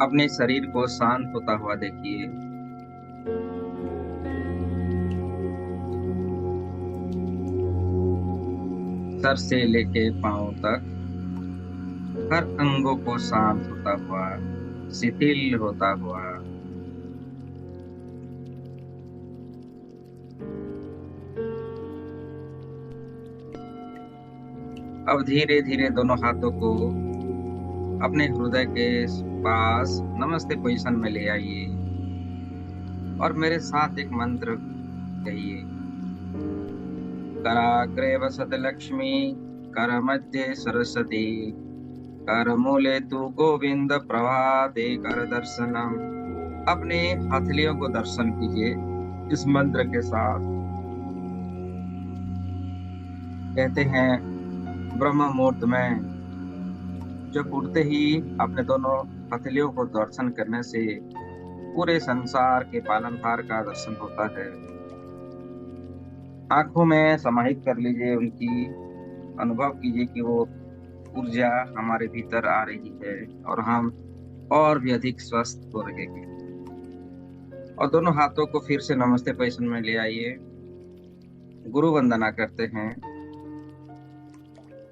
अपने शरीर को शांत होता हुआ देखिए। सर से लेके पांव तक हर अंगों को शांत होता हुआ, शिथिल होता हुआ। अब धीरे धीरे दोनों हाथों को अपने हृदय के पास नमस्ते पोजीशन में ले आइए और मेरे साथ एक मंत्र कहिए। कराग्रे वसत लक्ष्मी, कर मध्य सरस्वती, कर मूले तू गोविंद, प्रभाते कर दर्शनम। अपने हथेलियों को दर्शन कीजिए इस मंत्र के साथ। कहते हैं ब्रह्म मुहूर्त में जब उठते ही अपने दोनों हथेलियों को दर्शन करने से पूरे संसार के पालनहार का दर्शन होता है। आंखों में समाहित कर लीजिए उनकी, अनुभव कीजिए कि वो ऊर्जा हमारे भीतर आ रही है और हम और भी अधिक स्वस्थ हो रहे हैं। और दोनों हाथों को फिर से नमस्ते पोजीशन में ले आइए। गुरु वंदना करते हैं।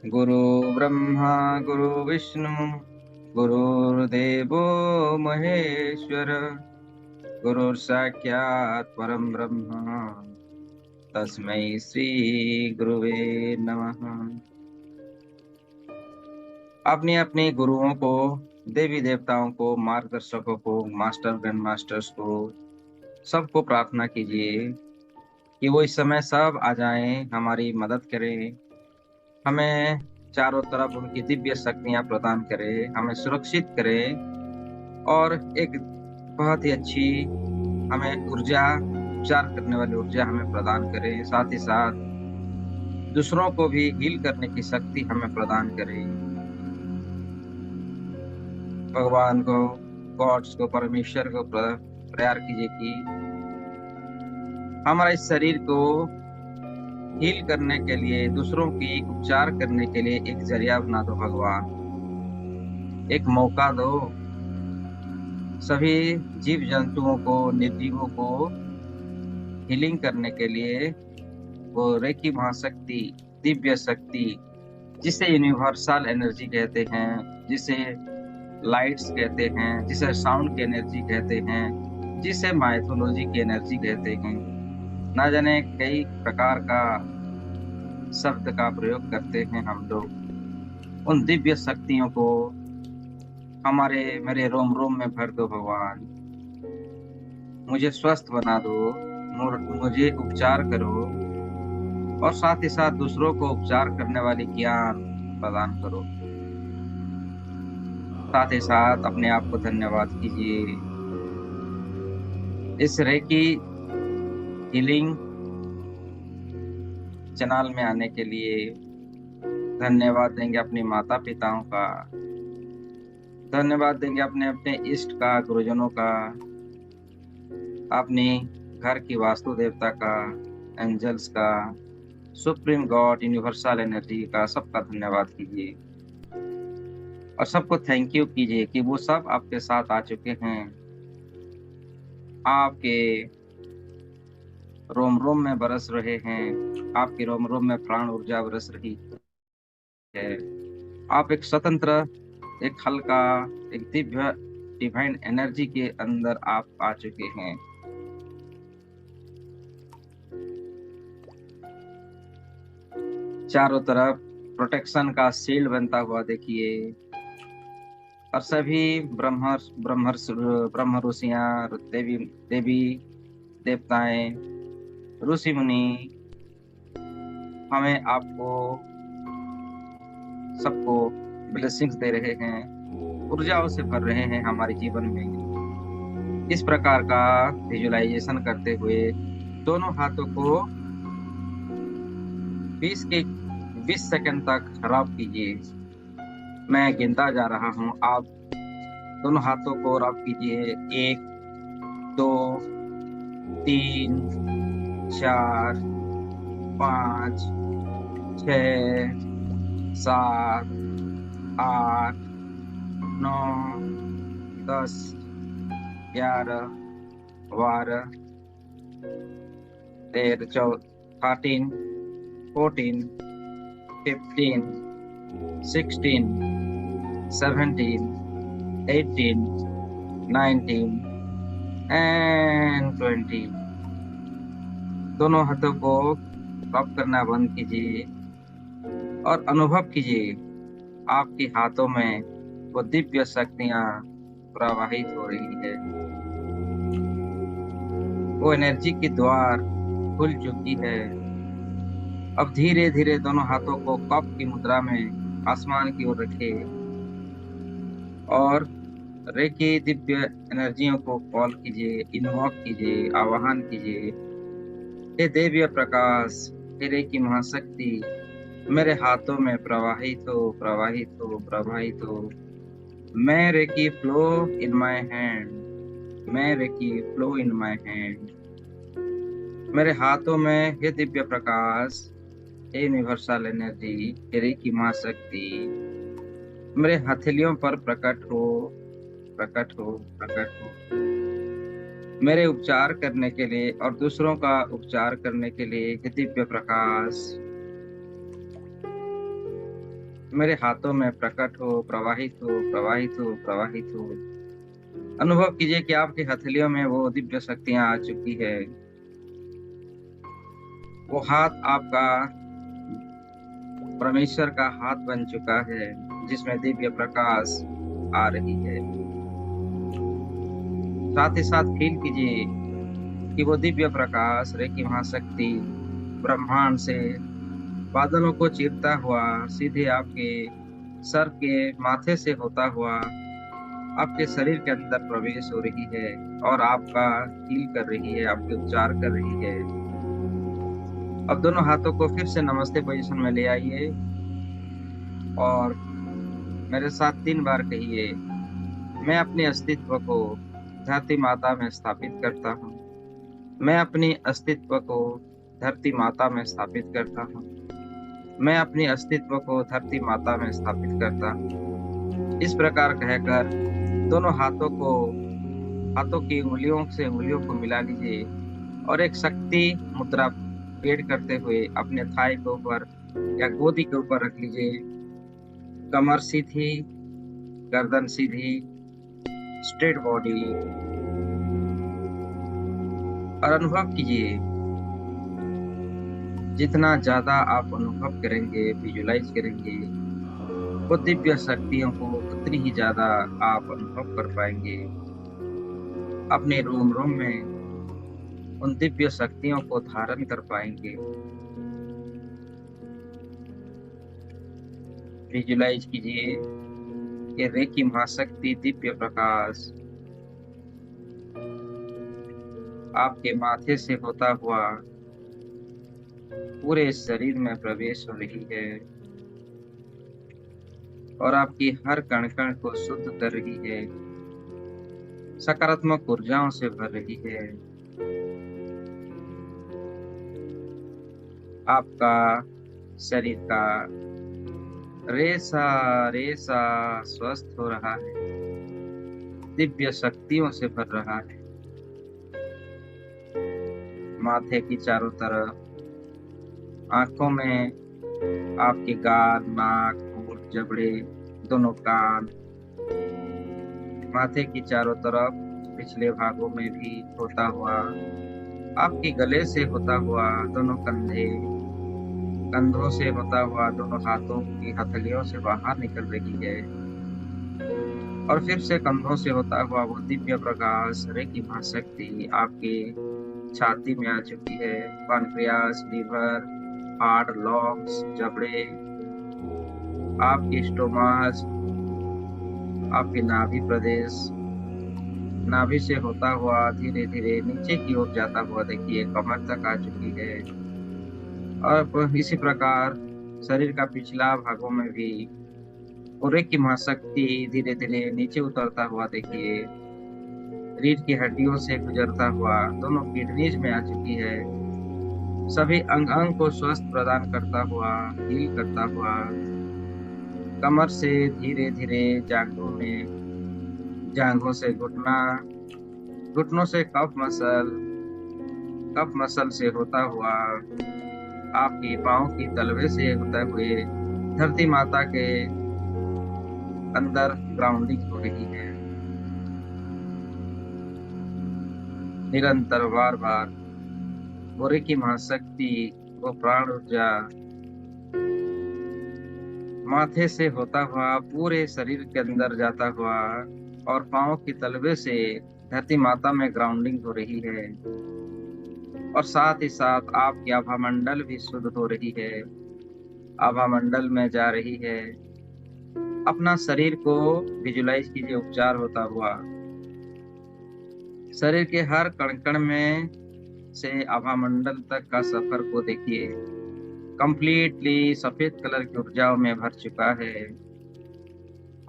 गुरु ब्रह्मा गुरु विष्णु गुरुर्देवो महेश्वर, गुरु साक्षात् परम ब्रह्म, तस्मै श्री गुरुवे नमः। अपने अपने गुरुओं को, देवी देवताओं को, मार्गदर्शकों को, मास्टर ग्रैंड मास्टर्स को, सबको प्रार्थना कीजिए कि वो इस समय सब आ जाएं, हमारी मदद करें, हमें चारों तरफ उनकी दिव्य शक्तियां प्रदान करें, हमें सुरक्षित करें और एक बहुत ही अच्छी हमें ऊर्जा, उपचार करने वाली ऊर्जा हमें प्रदान करें। साथ ही साथ दूसरों को भी हील करने की शक्ति हमें प्रदान करें। भगवान को, गॉड्स को, परमेश्वर को प्रेयर कीजिए कि हमारा इस शरीर को हील करने के लिए, दूसरों की उपचार करने के लिए एक जरिया बना दो भगवान, एक मौका दो। सभी जीव जंतुओं को, निर्जीवों को हीलिंग करने के लिए वो रेकी महाशक्ति, दिव्य शक्ति, जिसे यूनिवर्सल एनर्जी कहते हैं, जिसे लाइट्स कहते हैं, जिसे साउंड की एनर्जी कहते हैं, जिसे माइथोलॉजी की एनर्जी कहते हैं, ना जाने कई प्रकार का शब्द का प्रयोग करते हैं हम लोग। उन दिव्य शक्तियों को हमारे मेरे रोम रोम में भर दो भगवान। मुझे स्वस्थ बना दो, मुझे उपचार करो और साथ ही साथ दूसरों को उपचार करने वाली ज्ञान प्रदान करो। साथ ही साथ अपने आप को धन्यवाद कीजिए। इस रेकी हीलिंग चैनल में आने के लिए धन्यवाद देंगे अपने माता पिताओं का, धन्यवाद देंगे अपने अपने इष्ट का, गुरुजनों का, अपने घर की वास्तु देवता का, एंजल्स का, सुप्रीम गॉड, यूनिवर्सल एनर्जी का, सबका धन्यवाद कीजिए। और सबको थैंक यू कीजिए कि वो सब आपके साथ आ चुके हैं, आपके रोम रोम में बरस रहे हैं, आपके रोम रोम में प्राण ऊर्जा बरस रही है। आप एक स्वतंत्र, एक हल्का, एक दिव्य डिवाइन एनर्जी के अंदर आप आ चुके हैं। चारों तरफ प्रोटेक्शन का शील्ड बनता हुआ देखिए और सभी ब्रह्म ऋषियां, देवी देवी देवताएं, ऋषि मुनि हमें, आपको, सबको ब्लेसिंग्स दे रहे हैं, ऊर्जाओं से भर रहे हैं हमारे जीवन में। इस प्रकार का विजुअलाइजेशन करते हुए दोनों हाथों को 20 सेकंड तक रब कीजिए। मैं गिनता जा रहा हूं, आप दोनों हाथों को रब कीजिए। 1 2 3 4 5 6 7 8 9 10, 11, 12, 13, 13, 14, 15, 16, 17, 18, 19 and 20। दोनों हाथों को रब करना बंद कीजिए और अनुभव कीजिए आपके हाथों में वो दिव्य शक्तियां प्रवाहित हो रही है। वो एनर्जी की द्वार खुल चुकी है। अब धीरे धीरे दोनों हाथों को कप की मुद्रा में आसमान की ओर रखिए और रेकी दिव्य एनर्जियों को कॉल कीजिए, इन्वॉक कीजिए, आवाहन कीजिए। हे दिव्य प्रकाश, हे रेकी महाशक्ति, मेरे हाथों में प्रवाहित हो, प्रवाहित हो, प्रवाहित हो। मैं reiki flow in my hand, मैं reiki flow in my hand. मेरे हाथों में हे दिव्य प्रकाश, हे यूनिवर्सल एनर्जी, हे रेकी महाशक्ति, मेरे हथेलियों पर प्रकट हो, प्रकट हो, प्रकट हो। मेरे उपचार करने के लिए और दूसरों का उपचार करने के लिए हे दिव्य प्रकाश मेरे हाथों में प्रकट हो, प्रवाहित हो, प्रवाहित हो, प्रवाहित हो। अनुभव कीजिए कि आपकी हथेलियों में वो दिव्य शक्तियां आ चुकी है। वो हाथ आपका परमेश्वर का हाथ बन चुका है जिसमें दिव्य प्रकाश आ रही है। साथ ही साथ फील कीजिए कि वो दिव्य प्रकाश रेकी महाशक्ति ब्रह्मांड से बादलों को चीरता हुआ सीधे आपके सर के माथे से होता हुआ आपके शरीर के अंदर प्रवेश हो रही है और आपका हील कर रही है, आपके उपचार कर रही है। अब दोनों हाथों को फिर से नमस्ते पोजीशन में ले आइए और मेरे साथ 3 बार कहिए, मैं अपने अस्तित्व को धरती माता में स्थापित करता हूँ। मैं अपने अस्तित्व को धरती माता में स्थापित करता हूँ। मैं अपने अस्तित्व को धरती माता में स्थापित करता हूँ। इस प्रकार कहकर दोनों हाथों की उंगलियों से उंगलियों को मिला लीजिए और एक शक्ति मुद्रा क्रिएट करते हुए अपने थाई के ऊपर या गोदी के ऊपर रख लीजिए। कमर सीधी, गर्दन सीधी, स्ट्रेट बॉडी। और अनुभव कीजिए, जितना ज्यादा आप अनुभव करेंगे, विजुलाइज करेंगे, वो दिव्य शक्तियों को उतनी ही ज्यादा आप अनुभव कर पाएंगे। अपने रोम रोम में उन दिव्य शक्तियों को धारण कर पाएंगे। विजुलाइज कीजिए ये रेकी महाशक्ति दिव्य प्रकाश आपके माथे से होता हुआ पूरे शरीर में प्रवेश हो रही है और आपकी हर कण कण को शुद्ध कर रही है, सकारात्मक ऊर्जाओं से भर रही है। आपका शरीर का रेसा रेसा स्वस्थ हो रहा है, दिव्य शक्तियों से भर रहा है। माथे की चारों तरफ, आंखों में आपके गाल, नाक, होंठ, जबड़े, दोनों कान, माथे की चारों तरफ पिछले भागों में भी होता हुआ, आपके गले से होता हुआ दोनों कंधे, कंधों से होता हुआ दोनों हाथों की हथेलियों से बाहर निकल रही है और फिर से कंधों से होता हुआ वो दिव्य प्रकाश रेकी महाशक्ति आपके छाती में आ चुकी है। पैनक्रियास, लीवर, हार्ट, लंग्स, जबड़े, आपके स्टोमाच, आपके नाभि प्रदेश, नाभि से होता हुआ धीरे धीरे नीचे की ओर जाता हुआ देखिए कमर तक आ चुकी है। और इसी प्रकार शरीर का पिछला भागों में भी रेकी की महाशक्ति धीरे धीरे नीचे उतरता हुआ देखिए, रीढ़ की हड्डियों से गुजरता हुआ दोनों किडनीज में आ चुकी है। सभी अंग अंग को स्वस्थ प्रदान करता हुआ, हील करता हुआ, कमर से धीरे धीरे जांघों में, जांघों से घुटना, घुटनों से कफ मसल से होता हुआ आपकी पाँव की तलवे से होते हुए धरती माता के अंदर ग्राउंडिंग हो रही है। निरंतर बार बार बुरे की महाशक्ति वो प्राण ऊर्जा माथे से होता हुआ पूरे शरीर के अंदर जाता हुआ और पाँव की तलवे से धरती माता में ग्राउंडिंग हो रही है। और साथ ही साथ आपकी आभा मंडल भी शुद्ध हो रही है। आभा मंडल में जा रही है। अपना शरीर को विजुलाइज कीजिए उपचार होता हुआ। शरीर के हर कण कण में से आभा मंडल तक का सफर को देखिए। कंप्लीटली सफेद कलर की ऊर्जाओं में भर चुका है।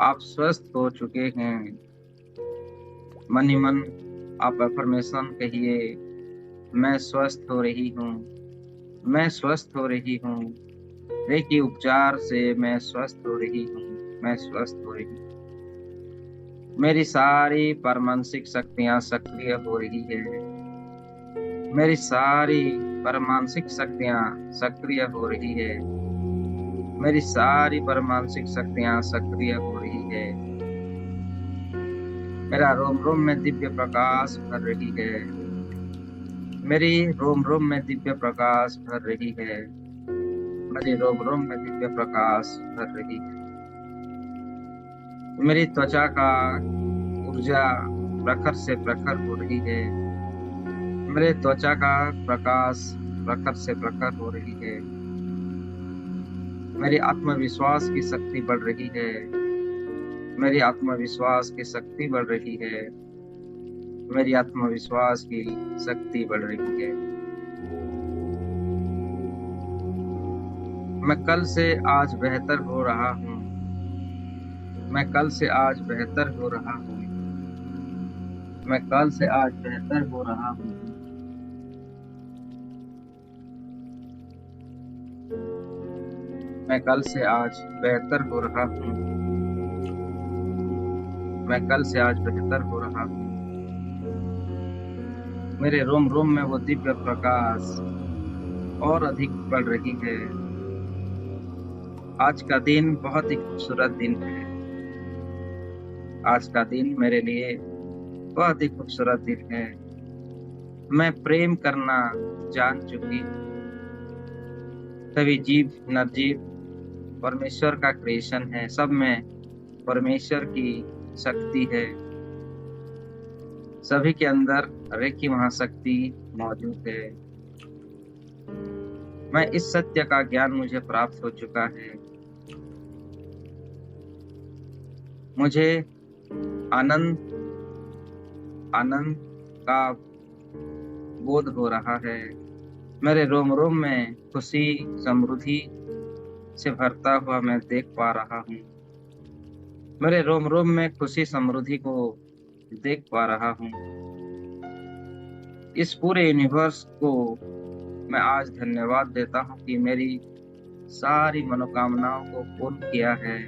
आप स्वस्थ हो चुके हैं। मन ही मन आप अफर्मेशन कहिए, मैं स्वस्थ हो रही हूँ, मैं स्वस्थ हो रही हूँ। रेकी उपचार से मैं स्वस्थ हो रही हूँ, मैं स्वस्थ हो रही हूँ। मेरी सारी परमानसिक शक्तियां सक्रिय हो रही है। मेरी सारी परमानसिक शक्तियां सक्रिय हो रही है। मेरी सारी परमानसिक शक्तियां सक्रिय हो रही है। मेरा रोम रोम में दिव्य प्रकाश भर रही है। मेरी रोम रोम में दिव्य प्रकाश भर रही है। मेरी रोम रोम में दिव्य प्रकाश भर रही है। मेरी त्वचा का ऊर्जा प्रखर से प्रखर हो रही है। मेरे त्वचा का प्रकाश प्रखर से प्रखर हो रही है। मेरी आत्मविश्वास की शक्ति बढ़ रही है। मेरी आत्मविश्वास की शक्ति बढ़ रही है। मेरी आत्मविश्वास की शक्ति बढ़ रही है। मैं कल से आज बेहतर हो रहा हूँ। मैं कल से आज बेहतर हो रहा हूँ। मैं कल से आज बेहतर हो रहा हूँ। मैं कल से आज बेहतर हो रहा हूँ। मैं कल से आज बेहतर हो रहा हूँ। मेरे रोम रोम में वो दिव्य प्रकाश और अधिक बढ़ रही है। आज का दिन बहुत ही खूबसूरत दिन है। आज का दिन मेरे लिए बहुत ही खूबसूरत दिन है। मैं प्रेम करना जान चुकी हूँ। सभी जीव निर्जीव परमेश्वर का क्रिएशन है। सब में परमेश्वर की शक्ति है। सभी के अंदर रेकी महाशक्ति मौजूद है। मैं इस सत्य का ज्ञान मुझे प्राप्त हो चुका है। मुझे आनंद आनंद का बोध हो रहा है। मेरे रोम रोम में खुशी समृद्धि से भरता हुआ मैं देख पा रहा हूँ। मेरे रोम रोम में खुशी समृद्धि को देख पा रहा हूँ। इस पूरे यूनिवर्स को मैं आज धन्यवाद देता हूँ कि मेरी सारी मनोकामनाओं को पूर्ण किया है।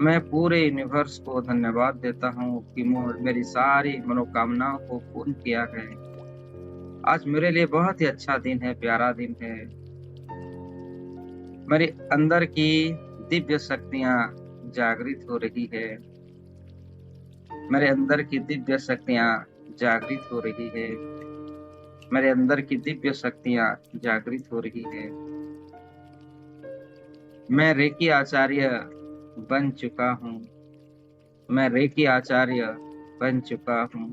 मैं पूरे यूनिवर्स को धन्यवाद देता हूँ कि मेरी सारी मनोकामनाओं को पूर्ण किया है। आज मेरे लिए बहुत ही अच्छा दिन है, प्यारा दिन है। मेरे अंदर की दिव्य शक्तियां जागृत हो रही है। मेरे अंदर की दिव्य शक्तियां जागृत हो रही है। मेरे अंदर की दिव्य शक्तियां जागृत हो रही है। मैं रेकी आचार्य बन चुका हूँ। मैं रेकी आचार्य बन चुका हूँ।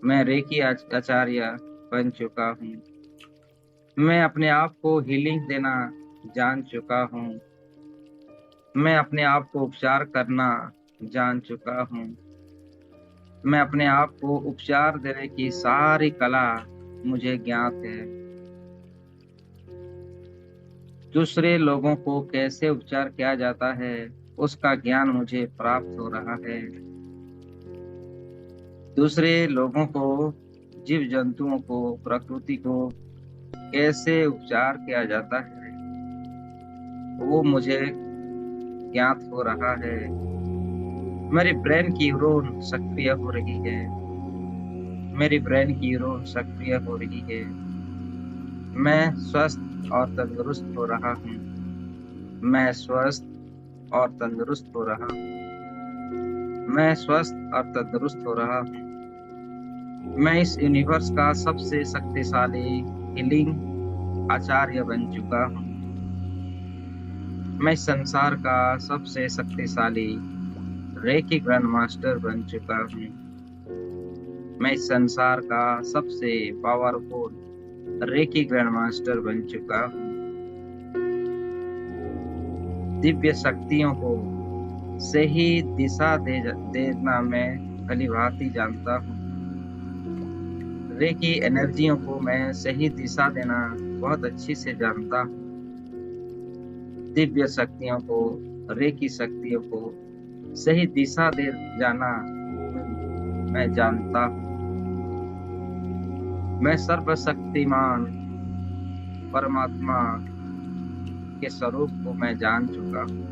मैं रेकी आचार्य बन चुका हूँ। मैं अपने आप को हीलिंग देना जान चुका हूँ। मैं अपने आप को उपचार करना जान चुका हूँ। मैं अपने आप को उपचार देने की सारी कला मुझे ज्ञात है। दूसरे लोगों को कैसे उपचार किया जाता है उसका ज्ञान मुझे प्राप्त हो रहा है। दूसरे लोगों को, जीव जंतुओं को, प्रकृति को कैसे उपचार किया जाता है वो मुझे ज्ञात हो रहा है। मेरी ब्रेन की न्यूरॉन सक्रिय हो रही है। मेरी ब्रेन की न्यूरॉन सक्रिय हो रही है। मैं स्वस्थ और तंदुरुस्त हो रहा हूँ। मैं स्वस्थ और तंदुरुस्त हो रहा हूँ। मैं स्वस्थ और तंदुरुस्त हो रहा हूँ। मैं इस यूनिवर्स का सबसे शक्तिशाली हीलिंग आचार्य बन चुका हूँ। मैं इस संसार का सबसे शक्तिशाली रेकी ग्रैंड मास्टर बन चुका हूँ। मैं इस संसार का सबसे पावरफुल रेकी ग्रैंड मास्टर बन चुका हूँ। दिव्य शक्तियों को सही दिशा देना मैं भलीभांति जानता हूँ। रेकी एनर्जियों को मैं सही दिशा देना बहुत अच्छी से जानता हूँ। दिव्य शक्तियों को, रेकी शक्तियों को सही दिशा दे जाना मैं जानता हूँ। मैं सर्वशक्तिमान परमात्मा के स्वरूप को मैं जान चुका हूँ।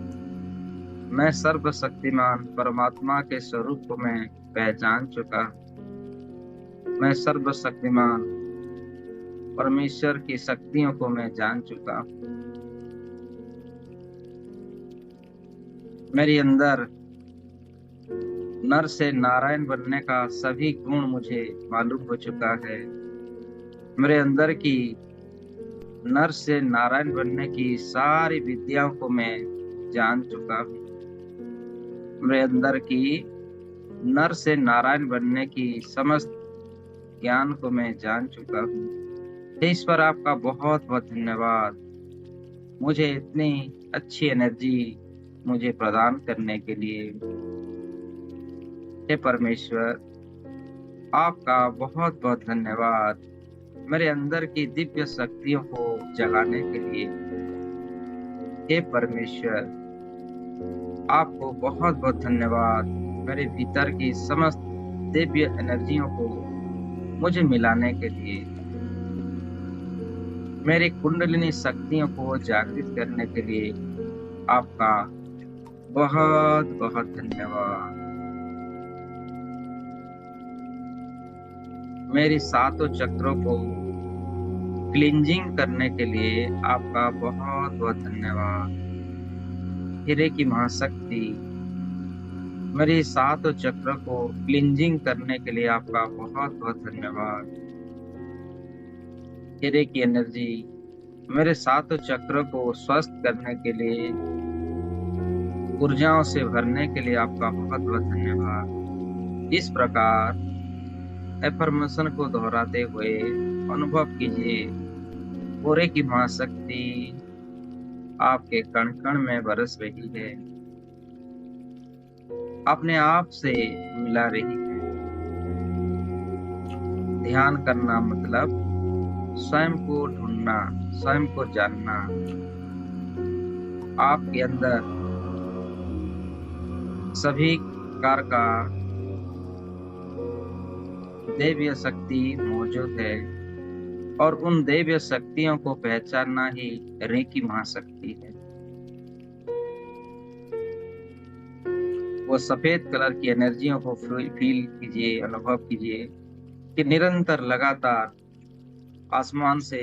मैं सर्वशक्तिमान परमात्मा के स्वरूप को मैं पहचान चुका हूँ। मैं सर्वशक्तिमान परमेश्वर की शक्तियों को मैं जान चुका हूँ। मेरे अंदर नर से नारायण बनने का सभी गुण मुझे मालूम हो चुका है। मेरे अंदर की नर से नारायण बनने की सारी विद्याओं को मैं जान चुका हूँ। मेरे अंदर की नर से नारायण बनने की समस्त ज्ञान को मैं जान चुका हूँ। ईश्वर आपका बहुत बहुत धन्यवाद, मुझे इतनी अच्छी एनर्जी मुझे प्रदान करने के लिए। हे परमेश्वर, आपका बहुत बहुत धन्यवाद मेरे अंदर की दिव्य शक्तियों को जगाने के लिए। हे परमेश्वर, आपको बहुत बहुत धन्यवाद मेरे भीतर की समस्त दिव्य एनर्जियों को मुझे मिलाने के लिए। मेरी कुंडलिनी शक्तियों को जागृत करने के लिए आपका बहुत बहुत धन्यवाद। मेरी सातों चक्रों को क्लींजिंग करने के लिए आपका बहुत बहुत धन्यवाद। हीरे की महाशक्ति मेरी सातों चक्र को क्लींजिंग करने के लिए आपका बहुत बहुत धन्यवाद। हीरे की एनर्जी मेरे सातों चक्र को स्वस्थ करने के लिए, ऊर्जाओं से भरने के लिए आपका बहुत बहुत धन्यवाद। इस प्रकार एफर्मेशन को दोहराते हुए अनुभव कीजिए, पूरे की महाशक्ति आपके कण कण में बरस रही है, अपने आप से मिला रही है। ध्यान करना मतलब स्वयं को ढूंढना, स्वयं को जानना। आपके अंदर सभी प्रकार का दैवीय शक्ति मौजूद है और उन दैवीय शक्तियों को पहचानना ही रेकी महाशक्ति है। वो सफेद कलर की एनर्जियों को फील कीजिए, अनुभव कीजिए कि निरंतर लगातार आसमान से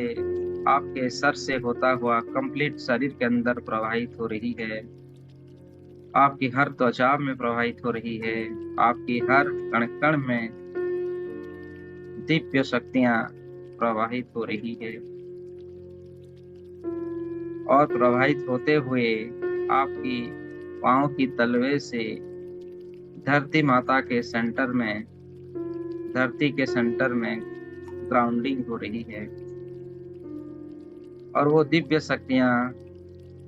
आपके सर से होता हुआ कंप्लीट शरीर के अंदर प्रवाहित हो रही है, आपकी हर त्वचा में प्रवाहित हो रही है, आपकी हर कण कण में दिव्य शक्तियां प्रवाहित हो रही है और प्रवाहित होते हुए आपकी पांव की तलवे से धरती माता के सेंटर में, धरती के सेंटर में ग्राउंडिंग हो रही है और वो दिव्य शक्तियां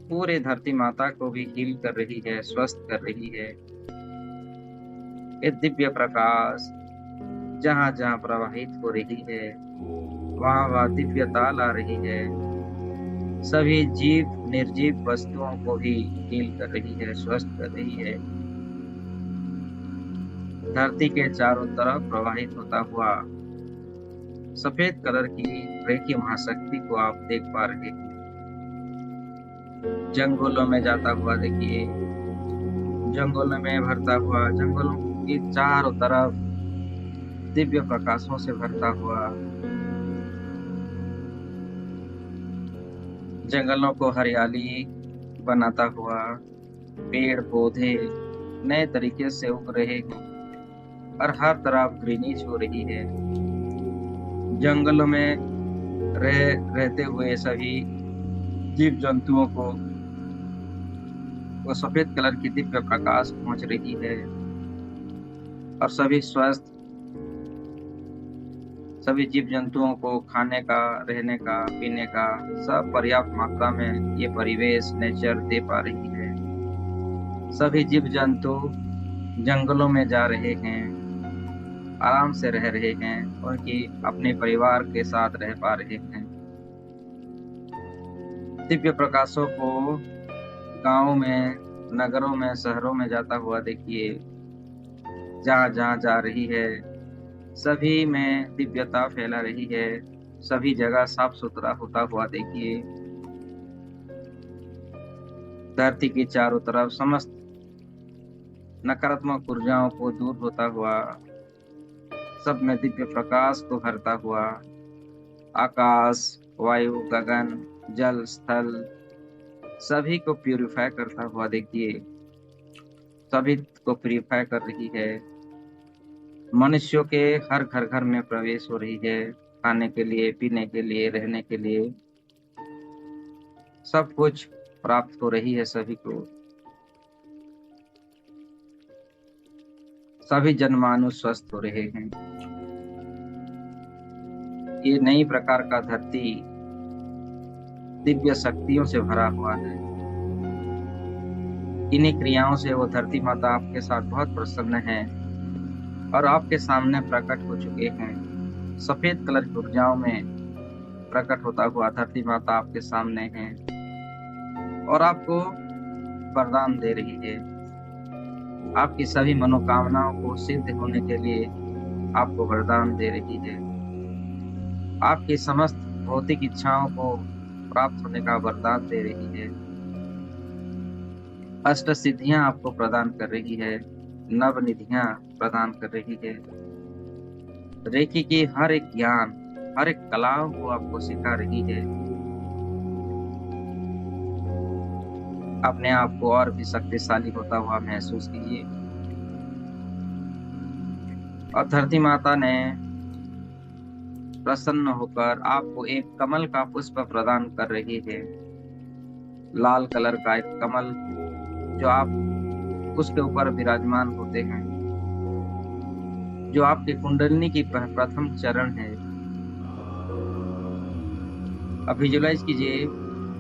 पूरे धरती माता को भी हील कर रही है, स्वस्थ कर रही है। ये दिव्य प्रकाश जहां जहां प्रवाहित हो रही है वहां वहां दिव्यता ला रही है, सभी जीव निर्जीव वस्तुओं को भी हील कर रही है, स्वस्थ कर रही है। धरती के चारों तरफ प्रवाहित होता हुआ सफेद कलर की रेकी महाशक्ति को आप देख पा रहे हैं। जंगलों में जाता हुआ देखिए, जंगलों में भरता हुआ, जंगलों की चारों तरफ दिव्य प्रकाशों से भरता हुआ, जंगलों को हरियाली बनाता हुआ, पेड़ पौधे नए तरीके से उग रहे हैं और हर तरफ ग्रीनिश हो रही है। जंगलों में रहते हुए सभी जीव जंतुओं को वो सफेद कलर की दिव्य प्रकाश पहुंच रही है और सभी जीव जंतुओं को खाने का, रहने का, पीने का सब पर्याप्त मात्रा में ये परिवेश नेचर दे पा रही है। सभी जीव जंतु जंगलों में जा रहे हैं, आराम से रह रहे हैं, उनकी अपने परिवार के साथ रह पा रहे हैं। दिव्य प्रकाशों को गांवों में, नगरों में, शहरों में जाता हुआ देखिए, जहां जहां जा रही है सभी में दिव्यता फैला रही है। सभी जगह साफ सुथरा होता हुआ देखिए। धरती की चारों तरफ समस्त नकारात्मक ऊर्जाओं को दूर होता हुआ, सब में दिव्य प्रकाश को भरता हुआ, आकाश, वायु, गगन, जल, स्थल सभी को प्यूरिफाई करता हुआ देखिए, सभी को प्यूरिफाई कर रही है। मनुष्यों के हर घर घर में प्रवेश हो रही है, खाने के लिए, पीने के लिए, रहने के लिए सब कुछ प्राप्त हो रही है सभी को। सभी जनमानुष स्वस्थ हो रहे हैं। ये नई प्रकार का धरती दिव्य शक्तियों से भरा हुआ है। इन्हीं क्रियाओं से वो धरती माता आपके साथ बहुत प्रसन्न है और आपके सामने प्रकट हो चुके हैं। सफेद कलर की ऊर्जाओं में प्रकट होता हुआ धरती माता आपके सामने है और आपको वरदान दे रही है। आपकी सभी मनोकामनाओं को सिद्ध होने के लिए आपको वरदान दे रही है। आपकी समस्त भौतिक इच्छाओं को प्राप्त होने का वरदान दे रही है। अष्ट सिद्धियां आपको प्रदान कर रही है, नव निधियां प्रदान कर रही है। रेकी की हर एक ज्ञान, हर एक कलाओं को आपको सिखा रही है। अपने आप को और भी शक्तिशाली होता हुआ महसूस कीजिए। और धरती माता ने प्रसन्न होकर आपको एक कमल का पुष्प प्रदान कर रही है। लाल कलर का एक कमल जो आप उसके ऊपर विराजमान होते हैं, जो आपकी कुंडलिनी की प्रथम चरण है। अब विजुलाइज कीजिए,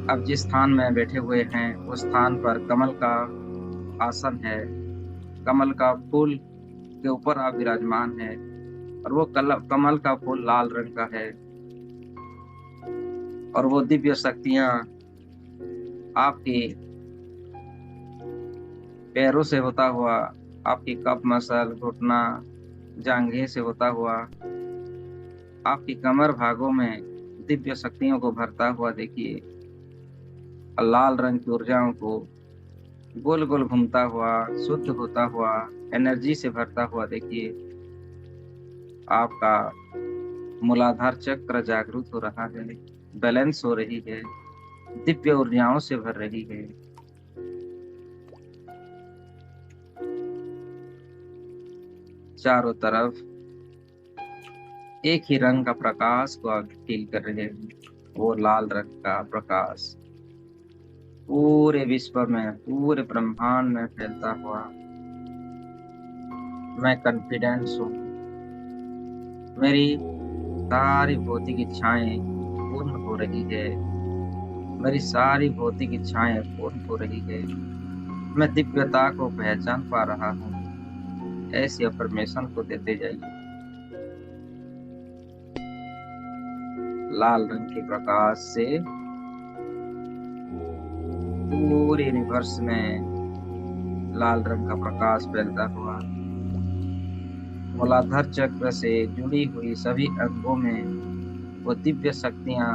अब जिस स्थान में बैठे हुए हैं उस स्थान पर कमल का आसन है, कमल का फूल के ऊपर आप विराजमान है और वो कमल का फूल लाल रंग का है और वो दिव्य शक्तियां आपके पैरों से होता हुआ, आपकी कप मसल, घुटना, जांघें से होता हुआ आपकी कमर भागों में दिव्य शक्तियों को भरता हुआ देखिए। लाल रंग की ऊर्जाओं को गोल गोल घूमता हुआ, शुद्ध होता हुआ, एनर्जी से भरता हुआ देखिए। आपका मूलाधार चक्र जागृत हो रहा है, बैलेंस हो रही है, दिव्य ऊर्जाओं से भर रही है। चारों तरफ एक ही रंग का प्रकाश को आप फील कर रहे हैं, वो लाल रंग का प्रकाश पूरे विश्व में, पूरे ब्रह्मांड में फैलता हुआ। मैं कॉन्फिडेंस हूँ, मेरी सारी भौतिक इच्छाएं पूर्ण हो रही है, मेरी सारी भौतिक इच्छाएं पूर्ण हो रही है। मैं दिव्यता को पहचान पा रहा हूँ। ऐसी अफर्मेशन को देते जाइए। लाल रंग के प्रकाश से पूरे यूनिवर्स में लाल रंग का प्रकाश फैलता हुआ, मूलाधार चक्र से जुड़ी हुई सभी अंगों में वो दिव्य शक्तियां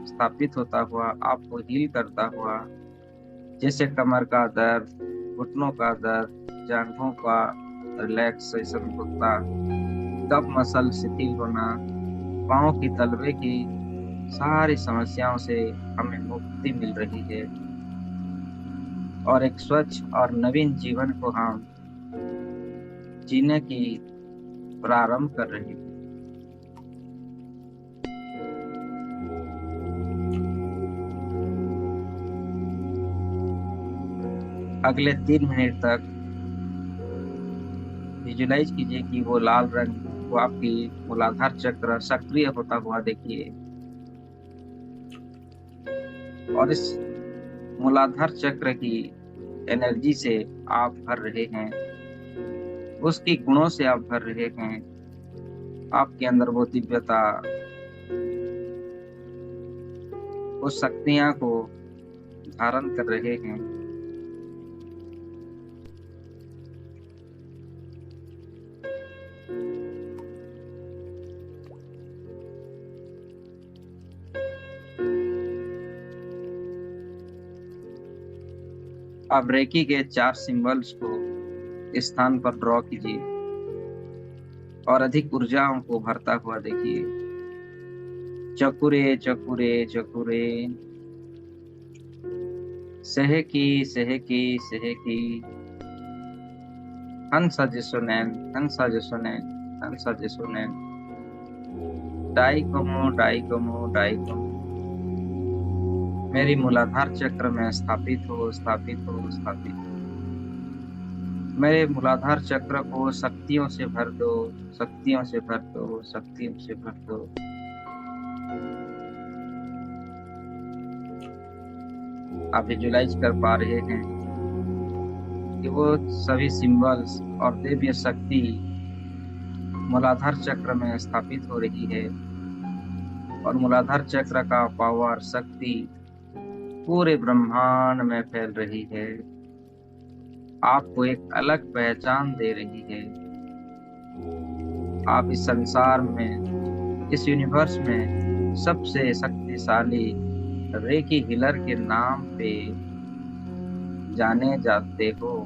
स्थापित होता हुआ आपको हील करता हुआ। जैसे कमर का दर्द, घुटनों का दर्द, जांघों का रिलैक्सेशन होता, कफ मसल शिथिल होना, पाँव की तलवे की सारी समस्याओं से हमें मुक्ति मिल रही है और एक स्वच्छ और नवीन जीवन को हम जीने की प्रारंभ कर रहे हैं। अगले 3 मिनट तक विजुलाइज कीजिए कि वो लाल रंग, वो आपकी मूलाधार चक्र सक्रिय होता हुआ देखिए और इस मूलाधार चक्र की एनर्जी से आप भर रहे हैं, उसकी गुणों से आप भर रहे हैं। आपके अंदर वो दिव्यता, उस शक्तियां को धारण कर रहे हैं। आप रेकी के 4 सिंबल्स को इस स्थान पर ड्रॉ कीजिए और अधिक ऊर्जाओं को भरता हुआ देखिए। चकुरे चकुरे चकुरे, सहकी सहकी सहकी, हंसा जिसोनैन हंसा जिसोनैन हंसा जिसोनैन, डाइकोमो डाइकोमो डाइकोमो। मेरी मूलाधार चक्र में स्थापित हो स्थापित हो स्थापित हो। मेरे मूलाधार चक्र को शक्तियों से भर दो, शक्तियों से भर दो, शक्तियों से भर दो। आप विजुलाइज कर पा रहे हैं कि वो सभी सिंबल्स और दिव्य शक्ति मूलाधार चक्र में स्थापित हो रही है और मूलाधार चक्र का पावर, शक्ति पूरे ब्रह्मांड में फैल रही है, आपको एक अलग पहचान दे रही है। आप इस संसार में, इस यूनिवर्स में सबसे शक्तिशाली रेकी हीलर के नाम पे जाने जाते हो।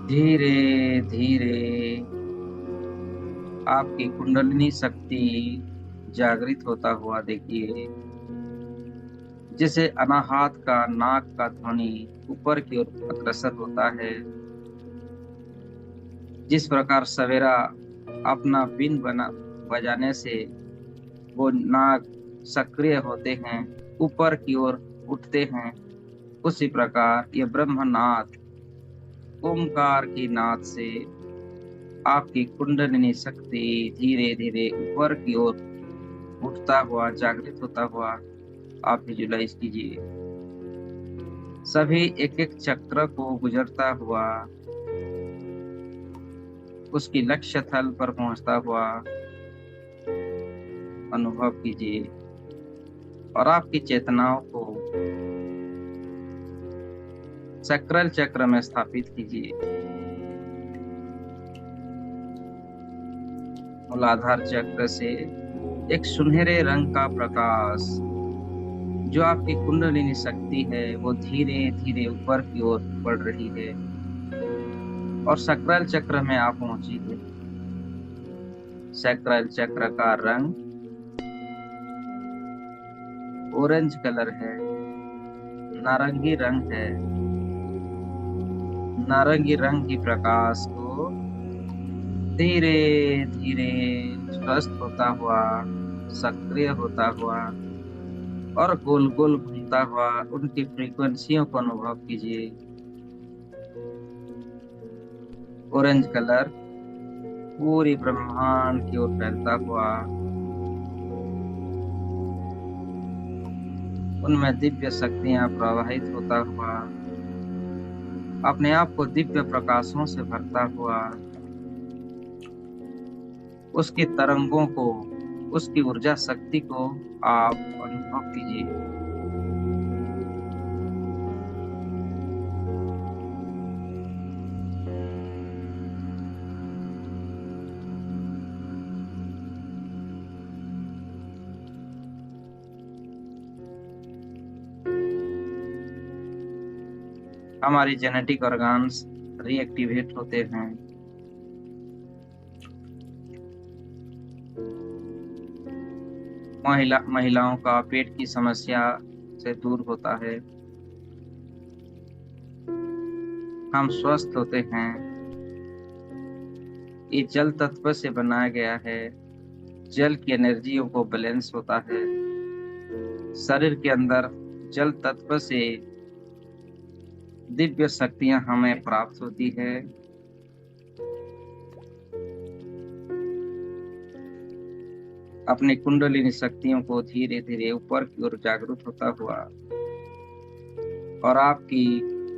धीरे धीरे आपकी कुंडलिनी शक्ति जागृत होता हुआ देखिए, जैसे अनाहत का नाक का ध्वनि ऊपर की ओर अग्रसर होता है। जिस प्रकार सवेरा अपना बीन बजाने से वो नाक सक्रिय होते हैं, ऊपर की ओर उठते हैं, उसी प्रकार ये ब्रह्मनाद ओमकार की नाद से आपकी कुंडलिनी शक्ति धीरे धीरे ऊपर की ओर उठता हुआ, जागृत होता हुआ आप विजुलाइज कीजिए। सभी एक एक चक्र को गुजरता हुआ उसकी लक्ष्य स्थल पर पहुंचता हुआ अनुभव कीजिए और आपकी चेतनाओं को सक्राल चक्र में स्थापित कीजिए। मूलाधार चक्र से एक सुनहरे रंग का प्रकाश, जो आपकी कुंडलिनी शक्ति है, वो धीरे धीरे ऊपर की ओर बढ़ रही है और सक्राल चक्र में आप पहुंची है। सक्राल चक्र का रंग ऑरेंज कलर है, नारंगी रंग है। नारंगी रंग की प्रकाश को धीरे धीरे स्वस्थ होता हुआ, सक्रिय होता हुआ और गोल गोल घूमता हुआ उनकी फ्रीक्वेंसियों को अनुभव कीजिए। ऑरेंज कलर पूरी ब्रह्मांड की ओर फैलता हुआ, उनमें दिव्य शक्तियां प्रवाहित होता हुआ, अपने आप को दिव्य प्रकाशों से भरता हुआ, उसकी तरंगों को उसकी ऊर्जा शक्ति को आप अनुभव कीजिए। हमारी जेनेटिक ऑर्गन्स रीएक्टिवेट होते हैं। महिलाओं का पेट की समस्या से दूर होता है। हम स्वस्थ होते हैं। ये जल तत्व से बनाया गया है। जल की एनर्जियों को बैलेंस होता है। शरीर के अंदर जल तत्व से दिव्य शक्तियां हमें प्राप्त होती है। अपनी कुंडलिनी शक्तियों को धीरे धीरे ऊपर की ओर जागृत होता हुआ और आपकी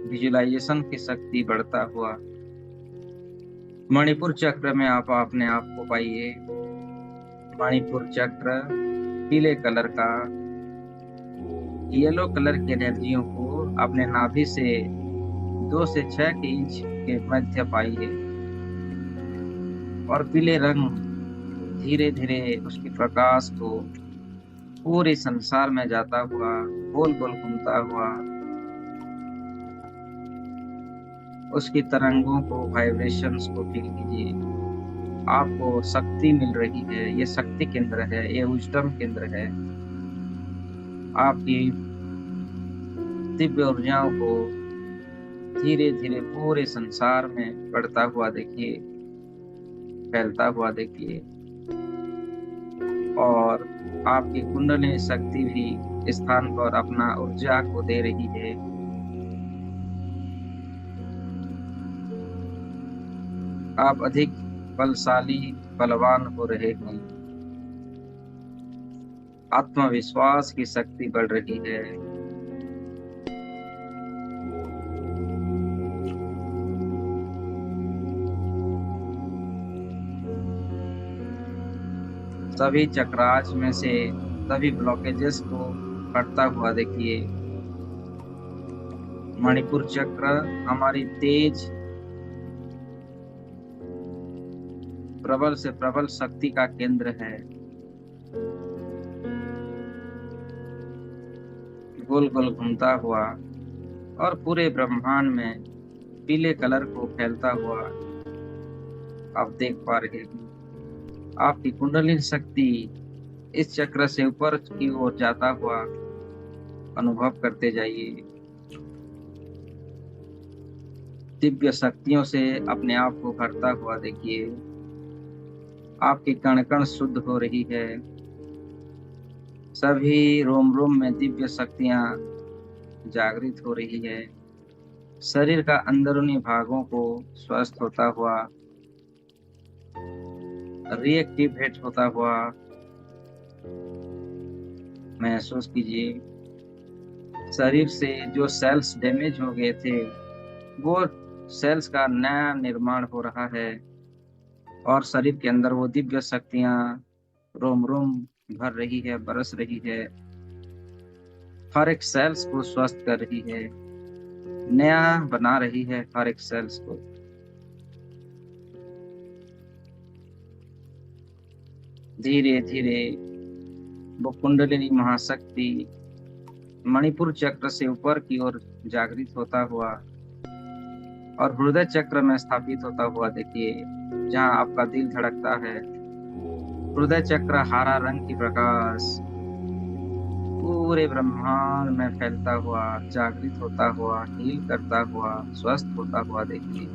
विजुअलाइजेशन की शक्ति बढ़ता हुआ मणिपुर चक्र में आप अपने आप को पाइए। मणिपुर चक्र पीले कलर का, येलो कलर की एनर्जियों को अपने नाभि से 2 से 6 इंच के मध्य पाइए और पीले रंग धीरे धीरे उसके प्रकाश को पूरे संसार में जाता हुआ गोल गोल घूमता हुआ उसकी तरंगों को, वाइब्रेशंस को फील कीजिए। आपको शक्ति मिल रही है। ये शक्ति केंद्र है, ये विजडम केंद्र है। आपकी दिव्य ऊर्जाओं को धीरे धीरे पूरे संसार में बढ़ता हुआ देखिए, फैलता हुआ देखिए और आपकी कुंडलिनी शक्ति भी इस स्थान पर अपना ऊर्जा को दे रही है। आप अधिक बलशाली, बलवान हो रहे हैं। आत्मविश्वास की शक्ति बढ़ रही है। सभी चक्रास में से सभी ब्लॉकेजेस को हटता हुआ देखिए। मणिपुर चक्र हमारी तेज, प्रबल से प्रबल शक्ति का केंद्र है। गोल गोल घूमता हुआ और पूरे ब्रह्मांड में पीले कलर को फैलता हुआ आप देख पा रहे हैं। आपकी कुंडलिनी शक्ति इस चक्र से ऊपर की ओर जाता हुआ अनुभव करते जाइए। दिव्य शक्तियों से अपने आप को भरता हुआ देखिए। आपकी कण कण शुद्ध हो रही है। सभी रोम रोम में दिव्य शक्तियां जागृत हो रही है। शरीर का अंदरूनी भागों को स्वस्थ होता हुआ, रीएक्टिवेट होता हुआ महसूस कीजिए। शरीर से जो सेल्स डैमेज हो गए थे वो सेल्स का नया निर्माण हो रहा है और शरीर के अंदर वो दिव्य शक्तियां रोम रोम भर रही है, बरस रही है। हर एक सेल्स को स्वस्थ कर रही है, नया बना रही है हर एक सेल्स को। धीरे धीरे वो कुंडलिनी महाशक्ति मणिपुर चक्र से ऊपर की ओर जागृत होता हुआ और हृदय चक्र में स्थापित होता हुआ देखिए, जहां आपका दिल धड़कता है। हृदय चक्र हरा रंग की प्रकाश पूरे ब्रह्मांड में फैलता हुआ, जागृत होता हुआ, हील करता हुआ, स्वस्थ होता हुआ देखिए।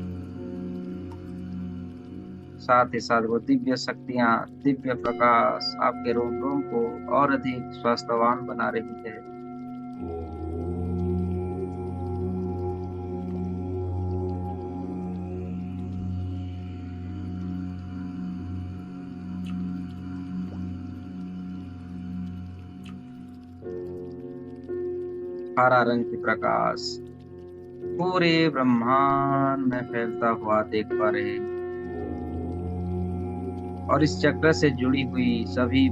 साथ ही साथ वो दिव्य शक्तियां, दिव्य प्रकाश आपके रोम रोम को और अधिक स्वास्थ्यवान बना रही है। हरा रंग की प्रकाश पूरे ब्रह्मांड में फैलता हुआ देख पा रहे हैं। और इस चक्र से जुड़ी हुई सभी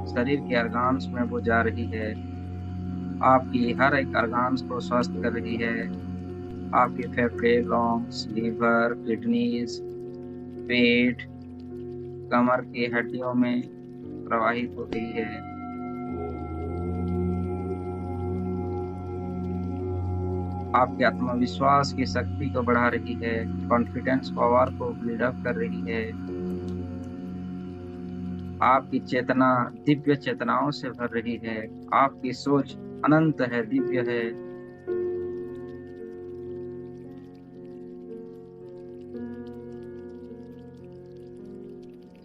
शरीर के ऑर्गन्स में वो जा रही है। आपकी हर एक ऑर्गन्स को स्वस्थ कर रही है। आपके फेफड़े, लंग्स, लीवर, किडनीज, पेट, कमर की हड्डियों में प्रवाहित हो रही है। आपके आत्मविश्वास की शक्ति को बढ़ा रही है। कॉन्फिडेंस पावर को बिल्डअप कर रही है। आपकी चेतना दिव्य चेतनाओं से भर रही है। आपकी सोच अनंत है, दिव्य है।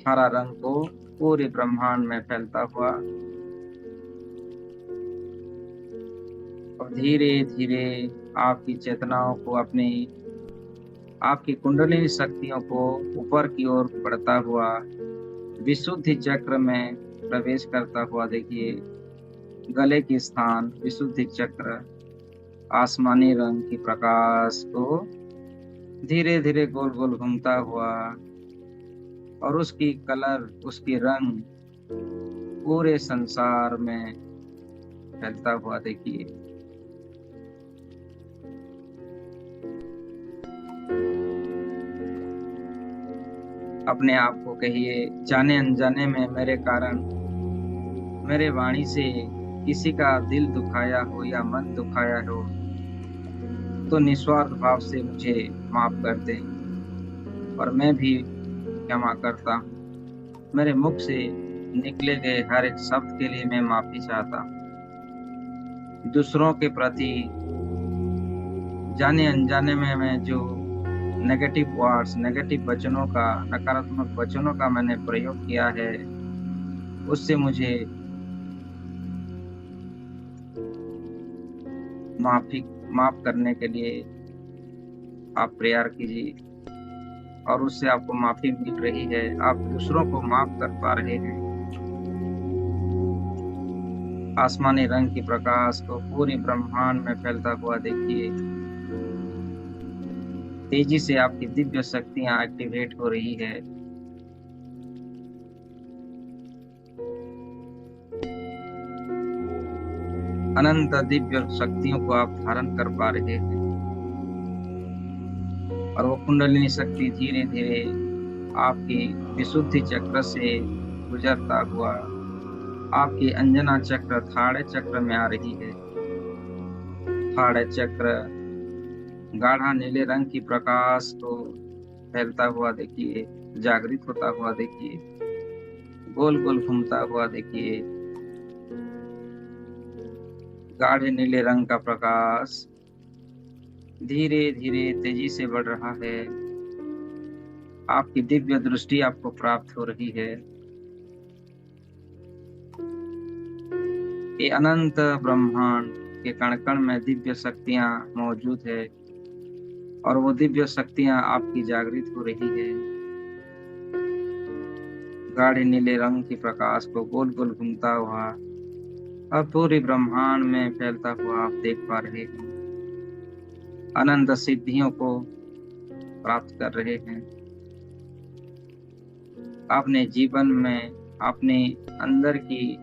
हरा रंग को पूरे ब्रह्मांड में फैलता हुआ और धीरे धीरे आपकी चेतनाओं को आपकी कुंडलिनी शक्तियों को ऊपर की ओर बढ़ता हुआ विशुद्धि चक्र में प्रवेश करता हुआ देखिए। गले की स्थान विशुद्धि चक्र आसमानी रंग की प्रकाश को धीरे धीरे गोल गोल घूमता हुआ और उसकी रंग पूरे संसार में फैलता हुआ देखिए। अपने आप को कहिए, जाने अनजाने में मेरे कारण, मेरे वाणी से किसी का दिल दुखाया हो या मन दुखाया हो तो निस्वार्थ भाव से मुझे माफ कर दें और मैं भी क्षमा करता हूँ। मेरे मुख से निकले गए हर एक शब्द के लिए मैं माफी चाहता हूँ। दूसरों के प्रति जाने अनजाने में मैं जो नेगेटिव वर्ड्स, नेगेटिव वचनों का, नकारात्मक वचनों का मैंने प्रयोग किया है, उससे मुझे माफ करने के लिए आप प्रेयर कीजिए और उससे आपको माफी मिल रही है। आप दूसरों को माफ कर पा रहे हैं। आसमानी रंग की प्रकाश को पूरी ब्रह्मांड में फैलता हुआ देखिए। तेजी से आपकी दिव्य शक्तियां एक्टिवेट हो रही है। अनंत दिव्य शक्तियों को आप धारण कर पा रहे हैं और वो कुंडलिनी शक्ति धीरे धीरे आपकी विशुद्धि चक्र से गुजरता हुआ आपकी अंजना चक्र, थाड़े चक्र में आ रही है। थाड़े चक्र गाढ़ा नीले रंग की प्रकाश को फैलता हुआ देखिए, जागृत होता हुआ देखिए, गोल गोल घूमता हुआ देखिए। गाढ़े नीले रंग का प्रकाश धीरे धीरे तेजी से बढ़ रहा है। आपकी दिव्य दृष्टि आपको प्राप्त हो रही है। ये अनंत ब्रह्मांड के कण कण में दिव्य शक्तियां मौजूद है और वो दिव्य शक्तियां आपकी जागृत हो रही है। गाढ़े नीले रंग की प्रकाश को गोल गोल घूमता हुआ और पूरे ब्रह्मांड में फैलता हुआ आप देख पा रहे हैं। अनंत सिद्धियों को प्राप्त कर रहे हैं। अपने जीवन में अपने अंदर की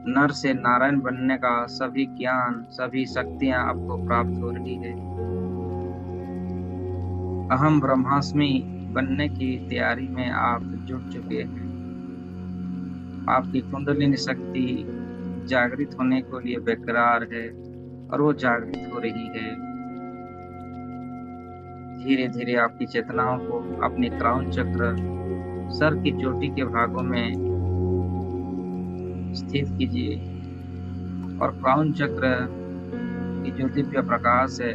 नर से नारायण बनने का सभी ज्ञान, सभी शक्तियां आपको प्राप्त हो रही है। अहम ब्रह्मास्मि बनने की तैयारी में आप जुट चुके हैं। आपकी कुंडलिनी शक्ति जागृत होने के लिए बेकरार है और वो जागृत हो रही है। धीरे धीरे आपकी चेतनाओं को अपने क्राउन चक्र, सर की चोटी के भागों में स्थित कीजिए और क्राउन चक्र की जो दिव्य प्रकाश है,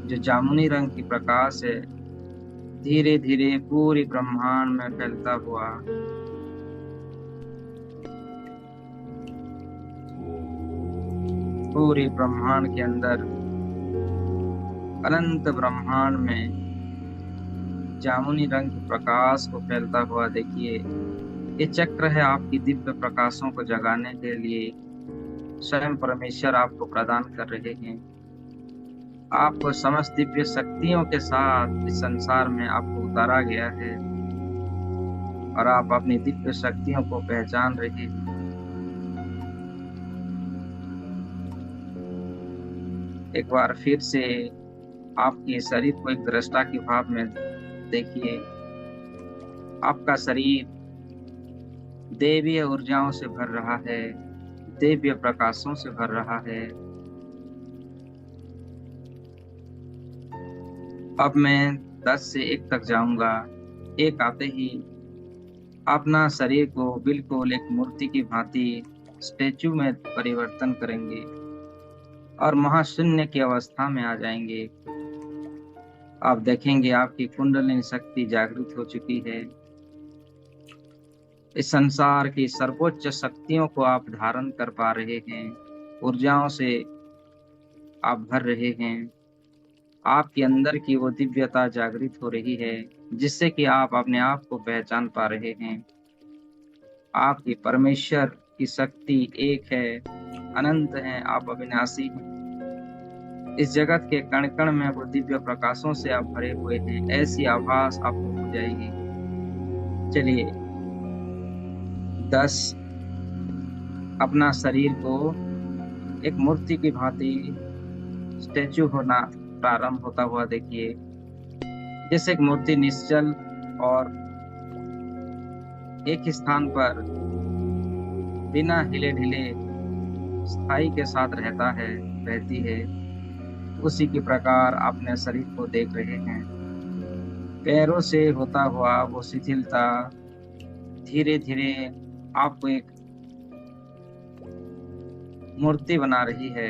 जो जामुनी रंग की प्रकाश है, धीरे धीरे पूरी ब्रह्मांड में फैलता हुआ पूरे ब्रह्मांड के अंदर, अनंत ब्रह्मांड में जामुनी रंग के प्रकाश को फैलता हुआ देखिए। ये चक्र है आपकी दिव्य प्रकाशों को जगाने के लिए स्वयं परमेश्वर आपको प्रदान कर रहे हैं। आपको समस्त दिव्य शक्तियों के साथ इस संसार में आपको उतारा गया है। और आप अपनी दिव्य शक्तियों को पहचान रहे हैं। एक बार फिर से आपके शरीर को एक दृष्टा के भाव में देखिए। आपका शरीर दैवीय ऊर्जाओं से भर रहा है, दिव्य प्रकाशों से भर रहा है। अब मैं 10 से 1 तक जाऊंगा। 1 आते ही अपना शरीर को बिल्कुल एक मूर्ति की भांति स्टेचू में परिवर्तन करेंगे और महाशून्य की अवस्था में आ जाएंगे। आप देखेंगे आपकी कुंडलिनी शक्ति जागृत हो चुकी है। इस संसार की सर्वोच्च शक्तियों को आप धारण कर पा रहे हैं, ऊर्जाओं से आप भर रहे हैं। आपके अंदर की वो दिव्यता जागृत हो रही है, जिससे कि आप अपने आप को पहचान पा रहे हैं। आपकी परमेश्वर की शक्ति एक है, अनंत है, आप अविनाशी हैं। इस जगत के कण कण में वो दिव्य प्रकाशों से आप भरे हुए हैं, ऐसी आभास आपको हो जाएगी। चलिए 10 अपना शरीर को एक मूर्ति की भांति स्टैचू होना प्रारंभ होता हुआ देखिए। जैसे एक मूर्ति निश्चल और एक स्थान पर बिना हिले ढिले स्थायी के साथ रहती है, उसी के प्रकार अपने शरीर को देख रहे हैं। पैरों से होता हुआ वो शिथिलता धीरे धीरे आपको एक मूर्ति बना रही है,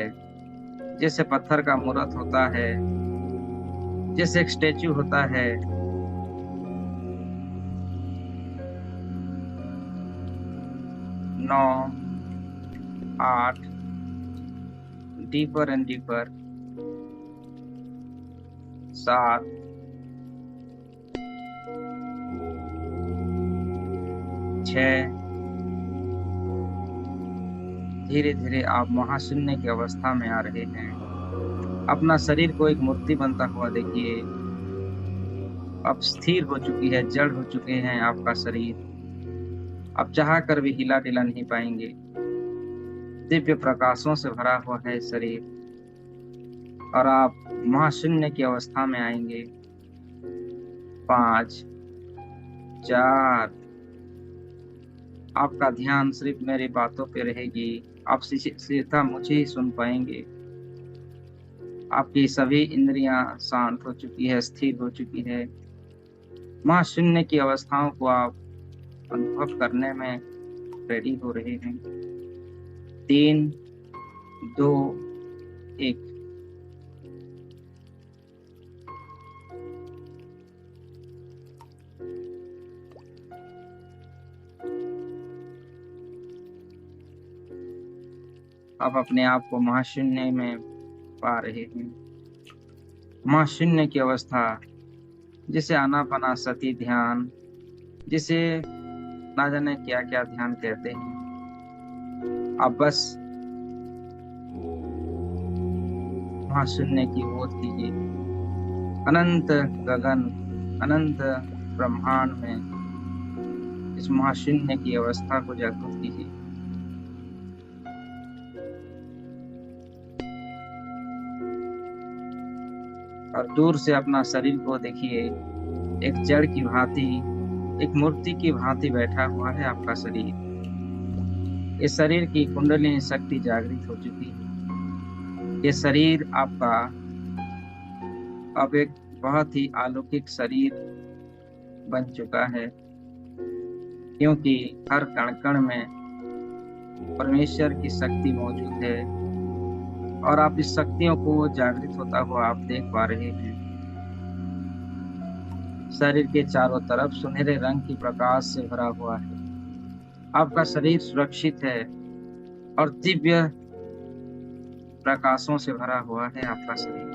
जैसे पत्थर का मूर्त होता है, जैसे एक स्टैचू होता है। नौ, 8, डीपर एंड डीपर। 7, 6। धीरे धीरे आप महाशून्य की अवस्था में आ रहे हैं। अपना शरीर को एक मूर्ति बनता हुआ देखिए। अब स्थिर हो चुकी है, जड़ हो चुके हैं आपका शरीर। अब चाह कर भी हिला डुला नहीं पाएंगे। दिव्य प्रकाशों से भरा हुआ है शरीर और आप महाशून्य की अवस्था में आएंगे। 5, 4। आपका ध्यान सिर्फ मेरी बातों पे रहेगी। आप सीधा मुझे ही सुन पाएंगे। आपकी सभी इंद्रियां शांत हो चुकी है, स्थिर हो चुकी है। महाशून्य की अवस्थाओं को आप अनुभव करने में रेडी हो रहे हैं। 3, 2, 1। आप अपने आप को महाशून्य में पा रहे हैं। महाशून्य की अवस्था, जिसे आनापाना सती ध्यान, जिसे ना जाने क्या क्या ध्यान कहते हैं। आप बस महाशून्य की ओर कीजिए। अनंत गगन, अनंत ब्रह्मांड में इस महाशून्य की अवस्था को जागृत कीजिए। और दूर से अपना शरीर को देखिए। एक जड़ की भांति, एक मूर्ति की भांति बैठा हुआ है आपका शरीर। इस शरीर की कुंडलिनी शक्ति जागृत हो चुकी है। ये शरीर आपका अब एक बहुत ही अलौकिक शरीर बन चुका है, क्योंकि हर कण कण में परमेश्वर की शक्ति मौजूद है और आप इस शक्तियों को जागृत होता हुआ आप देख पा रहे हैं। शरीर के चारों तरफ सुनहरे रंग की प्रकाश से भरा हुआ है। आपका शरीर सुरक्षित है और दिव्य प्रकाशों से भरा हुआ है आपका शरीर।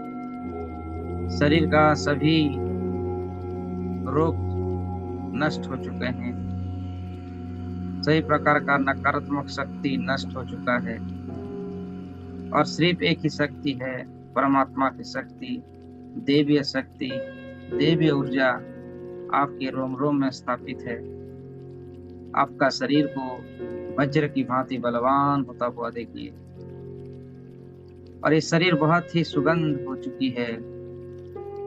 शरीर का सभी रोग नष्ट हो चुके हैं। सही प्रकार का नकारात्मक शक्ति नष्ट हो चुका है और सिर्फ एक ही शक्ति है, परमात्मा की शक्ति, दैवीय शक्ति, दैवीय ऊर्जा आपके रोम रोम में स्थापित है। आपका शरीर को वज्र की भांति बलवान होता हुआ देखिए। और ये शरीर बहुत ही सुगंध हो चुकी है।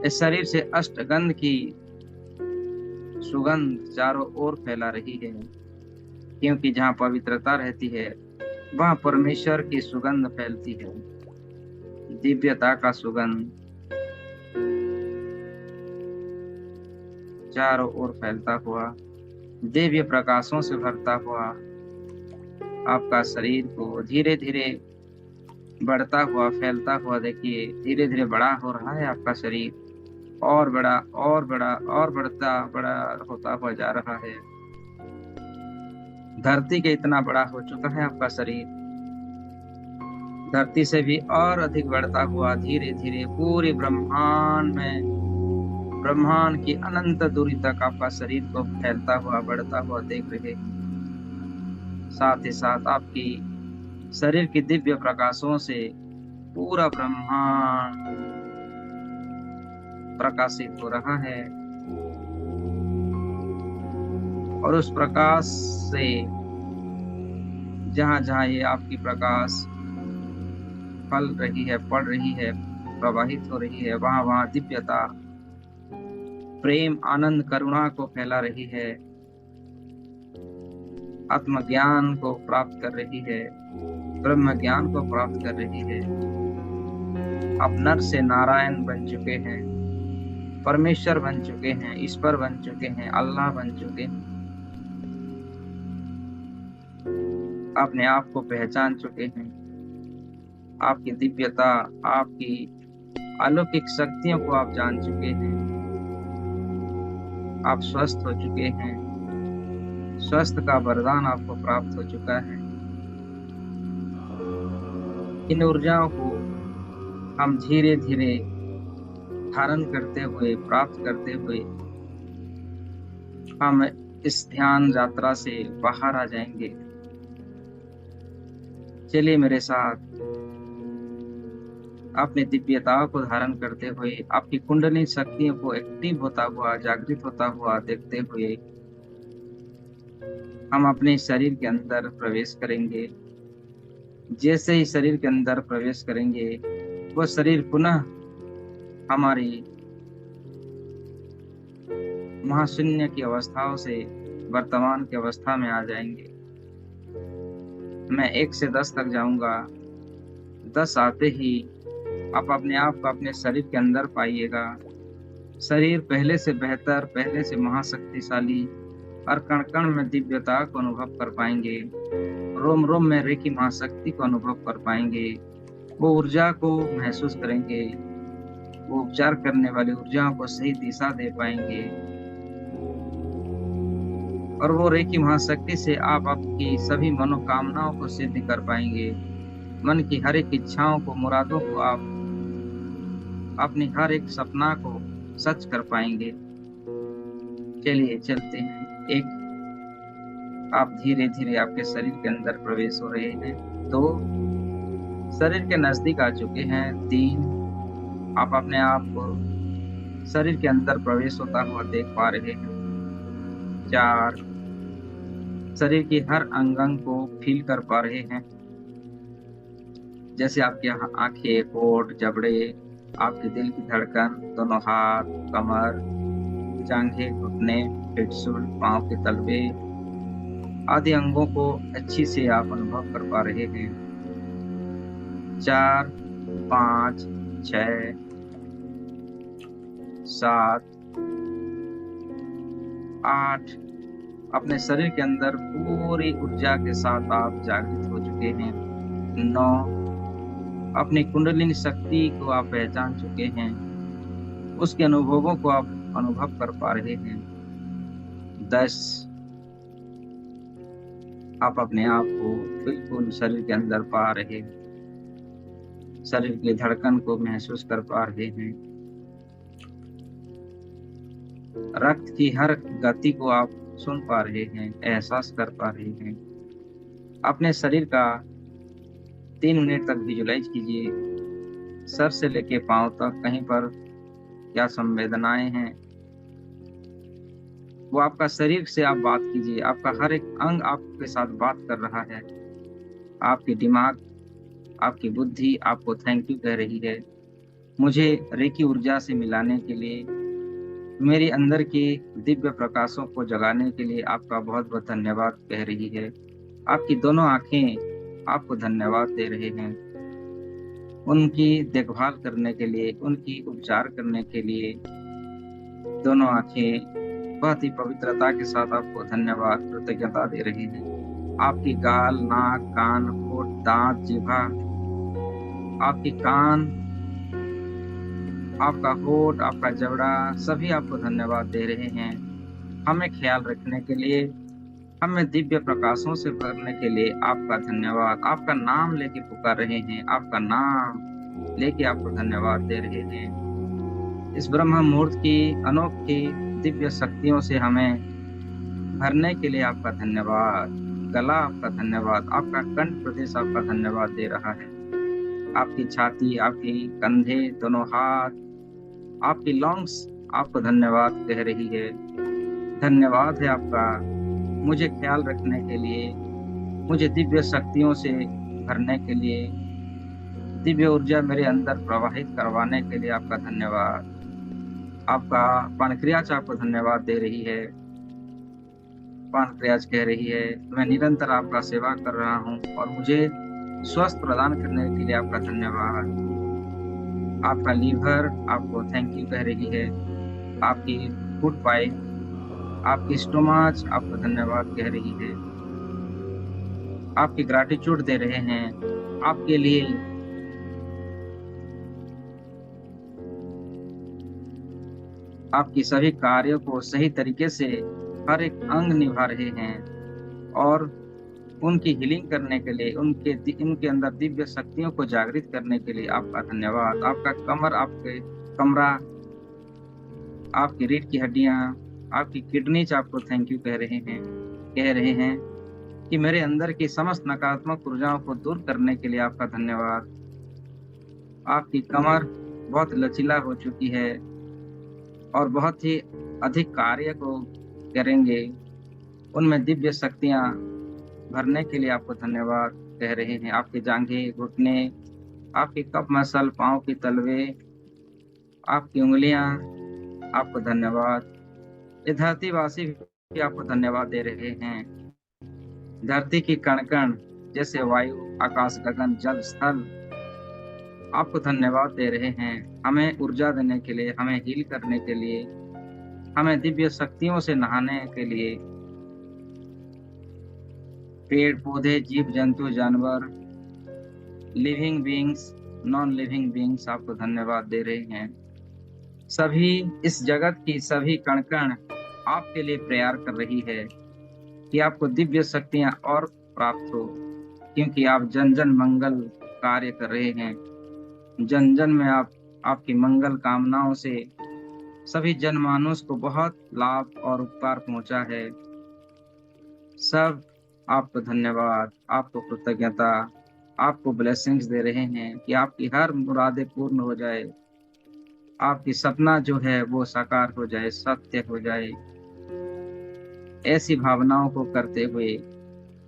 इस शरीर से अष्टगंध की सुगंध चारों ओर फैला रही है, क्योंकि जहाँ पवित्रता रहती है वहाँ परमेश्वर की सुगंध फैलती है, दिव्यता का सुगंध चारों ओर फैलता हुआ, दिव्य प्रकाशों से भरता हुआ आपका शरीर को धीरे धीरे बढ़ता हुआ, फैलता हुआ देखिए। धीरे धीरे बड़ा हो रहा है आपका शरीर, और बड़ा और बड़ा और बड़ा होता हुआ जा रहा है। धरती के इतना बड़ा हो चुका है आपका शरीर, धरती से भी और अधिक बढ़ता हुआ धीरे धीरे पूरे ब्रह्मांड में, ब्रह्मांड की अनंत दूरी तक आपका शरीर को फैलता हुआ, बढ़ता हुआ देख रहे। साथ ही साथ आपकी शरीर की दिव्य प्रकाशों से पूरा ब्रह्मांड प्रकाशित हो रहा है। और उस प्रकाश से जहां जहां ये आपकी प्रकाश फल रही है, पड़ रही है, प्रवाहित हो रही है, वहां वहां दिव्यता, प्रेम, आनंद, करुणा को फैला रही है, आत्मज्ञान को प्राप्त कर रही है, ब्रह्म ज्ञान को प्राप्त कर रही है। आप नर से नारायण बन चुके हैं, परमेश्वर बन चुके हैं, ईश्वर बन चुके हैं, अल्लाह बन चुके हैं। अपने आप को पहचान चुके हैं, आपकी दिव्यता, आपकी अलौकिक शक्तियों को आप जान चुके हैं। आप स्वस्थ हो चुके हैं, स्वस्थ का वरदान आपको प्राप्त हो चुका है। इन ऊर्जाओं को हम धीरे धीरे धारण करते हुए, प्राप्त करते हुए हम इस ध्यान यात्रा से बाहर आ जाएंगे। चलिए मेरे साथ अपनी दिव्यताओं को धारण करते हुए, आपकी कुंडली शक्तियों को एक्टिव होता हुआ, जागृत होता हुआ देखते हुए हम अपने शरीर के अंदर प्रवेश करेंगे। जैसे ही शरीर के अंदर प्रवेश करेंगे, वो शरीर पुनः हमारी महाशून्य की अवस्थाओं से वर्तमान की अवस्था में आ जाएंगे। मैं 1 से 10 तक जाऊंगा। 10 आते ही आप अपने आप को अपने शरीर के अंदर पाइएगा। शरीर पहले से बेहतर, पहले से महाशक्तिशाली, और कण कण में दिव्यता को अनुभव कर पाएंगे। रोम रोम में रेखी महाशक्ति को अनुभव कर पाएंगे। वो ऊर्जा को महसूस करेंगे, वो उपचार करने वाली ऊर्जाओं को सही दिशा दे पाएंगे। और वो रेखी महाशक्ति से आप आपकी सभी मनोकामनाओं को सिद्ध कर पाएंगे। मन की हर एक इच्छाओं को, मुरादों को, आप अपनी हर एक सपना को सच कर पाएंगे। चलिए चलते हैं। 1, आप धीरे धीरे आपके शरीर के अंदर प्रवेश हो रहे हैं। 2, शरीर के नजदीक आ चुके हैं। 3, आप अपने आप को शरीर के अंदर प्रवेश होता हुआ देख पा रहे हैं। 4, शरीर की हर अंग को फील कर पा रहे हैं, जैसे आपके आंखें, होंठ, जबड़े, आपके दिल की धड़कन, दोनों हाथ, कमर, जांघें, घुटने, पिठसूल, पांव के तलवे आदि अंगों को अच्छी से आप अनुभव कर पा रहे हैं। 4, 5, 6, 7, 8 अपने शरीर के अंदर पूरी ऊर्जा के साथ आप जागृत हो चुके हैं। 9, अपनी कुंडलिनी शक्ति को आप पहचान चुके हैं, उसके अनुभवों को आप अनुभव कर पा रहे हैं। 10, आप अपने आप को बिल्कुल शरीर के अंदर पा रहे हैं, शरीर की धड़कन को महसूस कर पा रहे हैं, रक्त की हर गति को आप सुन पा रहे हैं, एहसास कर पा रहे हैं। अपने शरीर का 3 मिनट तक विजुलाइज कीजिए, सर से लेके पांव तक कहीं पर क्या संवेदनाएं हैं वो आपका शरीर से आप बात कीजिए, आपका हर एक अंग आपके साथ बात कर रहा है। आपकी दिमाग, आपकी बुद्धि आपको थैंक यू कह रही है। मुझे रेकी ऊर्जा से मिलाने के लिए, मेरी अंदर की दिव्य प्रकाशों को जगाने के लिए आपका बहुत बहुत धन्यवाद कह रही है। आपकी दोनों आंखें आपको धन्यवाद दे रहे हैं, उनकी देखभाल करने के लिए, उनकी उपचार करने के लिए। दोनों आंखें बहुत ही पवित्रता के साथ आपको धन्यवाद, कृतज्ञता दे रही हैं। आपकी गाल, नाक, कान, होठ, दांत, जीभा, आपकी कान, आपका होठ, आपका जबड़ा, सभी आपको धन्यवाद दे रहे हैं। हमें ख्याल रखने के लिए, हमें दिव्य प्रकाशों से भरने के लिए आपका धन्यवाद। आपका नाम लेके पुकार रहे हैं, आपका नाम लेके आपको धन्यवाद दे रहे हैं। इस ब्रह्म मुहूर्त की अनोखी दिव्य शक्तियों से हमें भरने के लिए आपका धन्यवाद। गला आपका धन्यवाद, आपका कंठ प्रदेश आपका धन्यवाद दे रहा है। आपकी छाती, आपकी कंधे, दोनों हाथ, आपकी लॉन्ग्स आपको धन्यवाद कह रही है। धन्यवाद है आपका मुझे ख्याल रखने के लिए, मुझे दिव्य शक्तियों से भरने के लिए, दिव्य ऊर्जा मेरे अंदर प्रवाहित करवाने के लिए आपका धन्यवाद। आपका पानक्रियाज आपको धन्यवाद दे रही है। पानक्रियाज कह रही है, मैं निरंतर आपका सेवा कर रहा हूँ और मुझे स्वस्थ प्रदान करने के लिए आपका धन्यवाद। आपका लीवर आपको थैंक यू कह रही है। आपकी फूड पाइप, आपकी स्टोमच आपको धन्यवाद कह रही है। आपकी ग्रैटिट्यूड दे रहे हैं आपके लिए। आपकी सभी कार्यों को सही तरीके से हर एक अंग निभा रहे हैं और उनकी हीलिंग करने के लिए, उनके अंदर दिव्य शक्तियों को जागृत करने के लिए आपका धन्यवाद। आपका कमर, आपके कमरा, आपकी रीढ़ की हड्डियां, आपकी किडनीज आपको थैंक यू कह रहे हैं कि मेरे अंदर की समस्त नकारात्मक ऊर्जाओं को दूर करने के लिए आपका धन्यवाद। आपकी कमर बहुत लचीला हो चुकी है और बहुत ही अधिक कार्य को करेंगे, उनमें दिव्य शक्तियां भरने के लिए आपको धन्यवाद कह रहे हैं। आपके जांघें, घुटने, आपके कप मसल, पांव की तलवे, आपकी उंगलियां आपको धन्यवाद। ये धरतीवासी भी आपको धन्यवाद दे रहे हैं। धरती की कण कण जैसे वायु, आकाश, गगन, जल, स्थल आपको धन्यवाद दे रहे हैं, हमें ऊर्जा देने के लिए, हमें हील करने के लिए, हमें दिव्य शक्तियों से नहाने के लिए। पेड़ पौधे, जीव जंतु, जानवर, living beings, non living beings आपको धन्यवाद दे रहे हैं। सभी इस जगत की सभी कण कण आपके लिए प्रेयर कर रही है कि आपको दिव्य शक्तियां और प्राप्त हो, क्योंकि आप जन जन मंगल कार्य कर रहे हैं। जन जन में आपकी मंगल कामनाओं से सभी जनमानस को बहुत लाभ और उपकार पहुंचा है। सब आपको धन्यवाद, आपको कृतज्ञता, आपको ब्लेसिंग्स दे रहे हैं कि आपकी हर मुरादें पूर्ण हो जाए, आपकी सपना जो है वो साकार हो जाए, सत्य हो जाए। ऐसी भावनाओं को करते हुए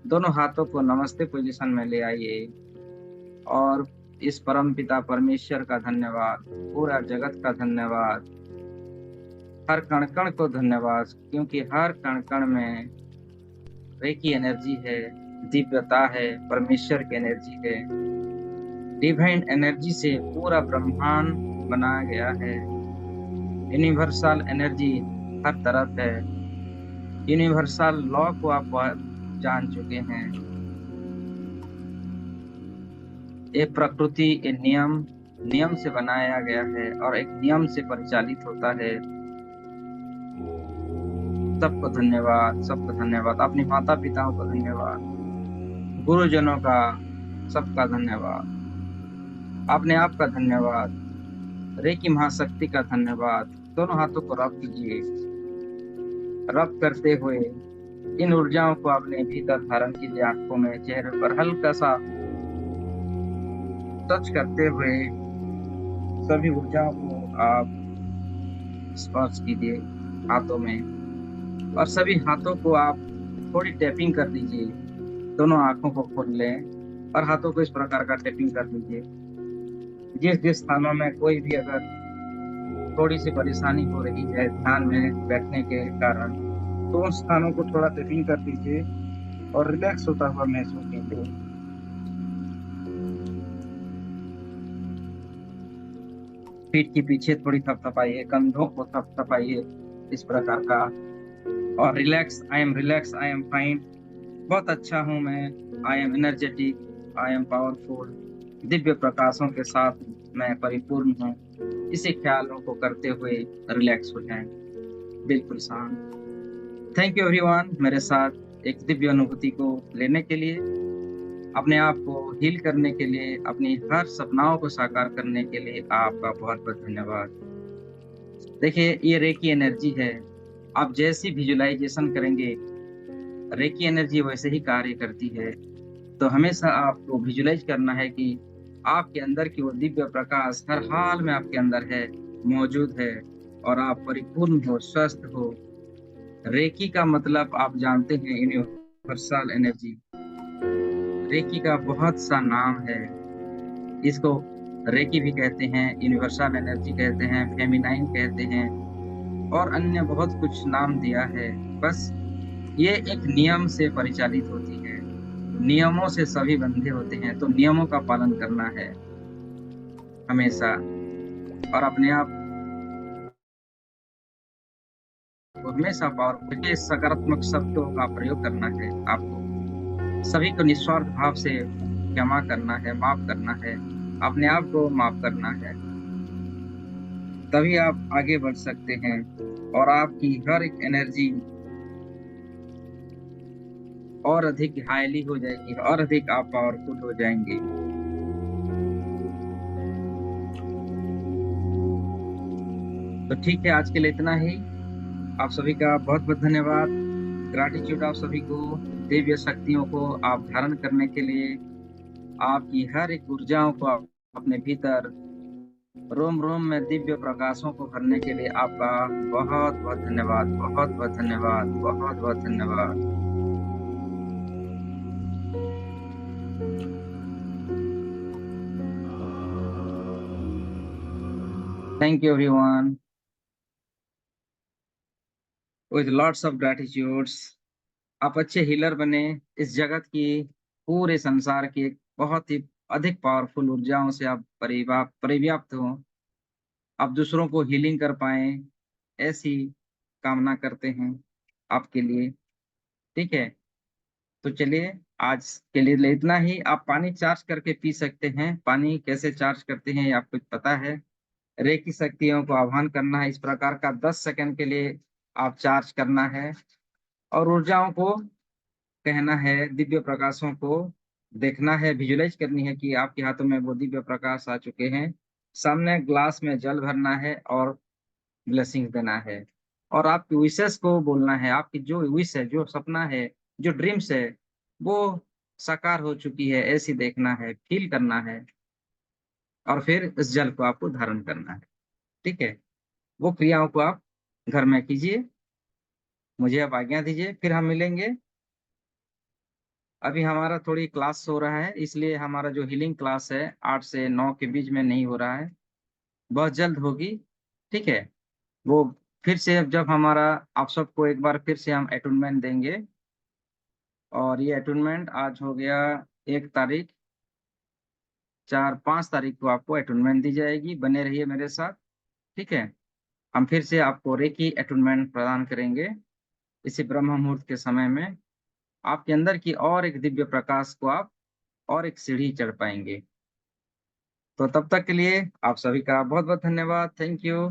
दोनों हाथों को नमस्ते पोजीशन में ले आइए और इस परम पिता परमेश्वर का धन्यवाद, पूरा जगत का धन्यवाद, हर कण कण को धन्यवाद, क्योंकि हर कण कण में रेकी एनर्जी है, दिव्यता है, परमेश्वर की एनर्जी है। डिवाइन एनर्जी से पूरा ब्रह्मांड बनाया गया है। यूनिवर्सल एनर्जी हर तरफ है। यूनिवर्सल लॉ को आप जान चुके हैं। ये प्रकृति ये नियम से बनाया गया है और एक नियम से परिचालित होता है। सबको धन्यवाद, सबको धन्यवाद। अपने माता पिताओं को धन्यवाद, गुरुजनों का सबका धन्यवाद, अपने आप का धन्यवाद, रेकी महाशक्ति का धन्यवाद। दोनों हाथों को रब कीजिए। रब करते हुए इन ऊर्जाओं को अपने भीतर धारण कीजिए। आंखों में, चेहरे पर हल्का सा टच करते हुए सभी ऊर्जाओं को आप स्पर्श कीजिए हाथों में। और सभी हाथों को आप थोड़ी टैपिंग कर दीजिए। दोनों आंखों को खोल लें और हाथों को इस प्रकार का टैपिंग कर दीजिए। जिस जिस स्थानों में कोई भी अगर थोड़ी सी परेशानी हो रही है ध्यान में बैठने के कारण, तो उन स्थानों को थोड़ा टैपिंग कर दीजिए और रिलैक्स होता हुआ महसूस कीजिए। पीठ के पीछे थोड़ी थपथपाइए, कंधों को थपथपाइए इस प्रकार का। और रिलैक्स, आई एम फाइन, बहुत अच्छा हूं मैं, I am energetic, I am powerful, Divya प्रकाशों के साथ मैं परिपूर्ण हूँ। इसी ख्यालों को करते हुए रिलैक्स हो जाएं, बिल्कुल शांत। थैंक यू एवरीवन, मेरे साथ एक दिव्य अनुभूति को लेने के लिए, अपने आप को हील करने के लिए, अपनी हर सपनाओं को साकार करने के लिए आपका बहुत बहुत धन्यवाद। देखिए, ये रेकी एनर्जी है। आप जैसी विजुलाइजेशन करेंगे, रेकी एनर्जी वैसे ही कार्य करती है। तो हमेशा आपको विजुलाइज करना है कि आपके अंदर की वो दिव्य प्रकाश हर हाल में आपके अंदर है, मौजूद है, और आप परिपूर्ण हो, स्वस्थ हो। रेकी का मतलब आप जानते हैं, यूनिवर्सल एनर्जी। रेकी का बहुत सा नाम है। इसको रेकी भी कहते हैं, यूनिवर्सल एनर्जी कहते हैं, फेमिनाइन कहते हैं, और अन्य बहुत कुछ नाम दिया है। बस ये एक नियम से परिचालित होती है। नियमों से सभी बंधे होते हैं, तो नियमों का पालन करना है हमेशा। और अपने आप को हमेशा पावर के सकारात्मक शब्दों का प्रयोग करना है। आपको सभी को निस्वार्थ भाव से क्षमा करना है, माफ करना है, अपने आप को माफ करना है। तभी आप आगे बढ़ सकते हैं और आपकी हर एक एनर्जी और अधिक हाईली हो जाएगी, और अधिक आप पावरफुल हो जाएंगे। तो ठीक है, आज के लिए इतना ही। आप सभी का बहुत बहुत धन्यवाद। ग्रैटिट्यूड आप सभी को, दिव्य शक्तियों को आप धारण करने के लिए, आपकी हर एक ऊर्जाओं को आप अपने भीतर रोम रोम में दिव्य प्रकाशों को भरने के लिए आपका बहुत बहुत धन्यवाद, बहुत बहुत धन्यवाद, बहुत बहुत धन्यवाद। Thank you everyone, with lots of gratitudes. आप अच्छे हीलर बने, इस जगत की, पूरे संसार की एक बहुत ही अधिक पावरफुल ऊर्जाओं से आप परिव्याप्त हो। आप दूसरों को हीलिंग कर पाए, ऐसी कामना करते हैं आपके लिए। ठीक है, तो चलिए, आज के लिए इतना ही। आप पानी चार्ज करके पी सकते हैं। पानी कैसे चार्ज करते हैं ये आपको पता है। रेकी शक्तियों को आह्वान करना है, इस प्रकार का 10 सेकंड के लिए आप चार्ज करना है, और ऊर्जाओं को कहना है, दिव्य प्रकाशों को देखना है, विजुलाइज करनी है कि आपके हाथों में वो दिव्य प्रकाश आ चुके हैं। सामने ग्लास में जल भरना है और ब्लेसिंग देना है, और आपकी विशेष को बोलना है। आपकी जो विश है, जो सपना है, जो ड्रीम्स है, वो साकार हो चुकी है, ऐसी देखना है, फील करना है, और फिर इस जल को आपको धारण करना है। ठीक है, वो क्रियाओं को आप घर में कीजिए। मुझे अब आज्ञा दीजिए, फिर हम मिलेंगे। अभी हमारा थोड़ी क्लास हो रहा है, इसलिए हमारा जो हीलिंग क्लास है 8 से 9 के बीच में नहीं हो रहा है, बहुत जल्द होगी। ठीक है, वो फिर से जब हमारा, आप सबको एक बार फिर से हम अटूनमेंट देंगे। और ये अटूनमेंट आज हो गया 1 तारीख, 4-5 तारीख को आपको अटूनमेंट दी जाएगी। बने रहिए मेरे साथ। ठीक है, हम फिर से आपको रेकी अटूनमेंट प्रदान करेंगे इसी ब्रह्म मुहूर्त के समय में। आपके अंदर की और एक दिव्य प्रकाश को आप और एक सीढ़ी चढ़ पाएंगे। तो तब तक के लिए आप सभी का बहुत बहुत धन्यवाद। Thank you.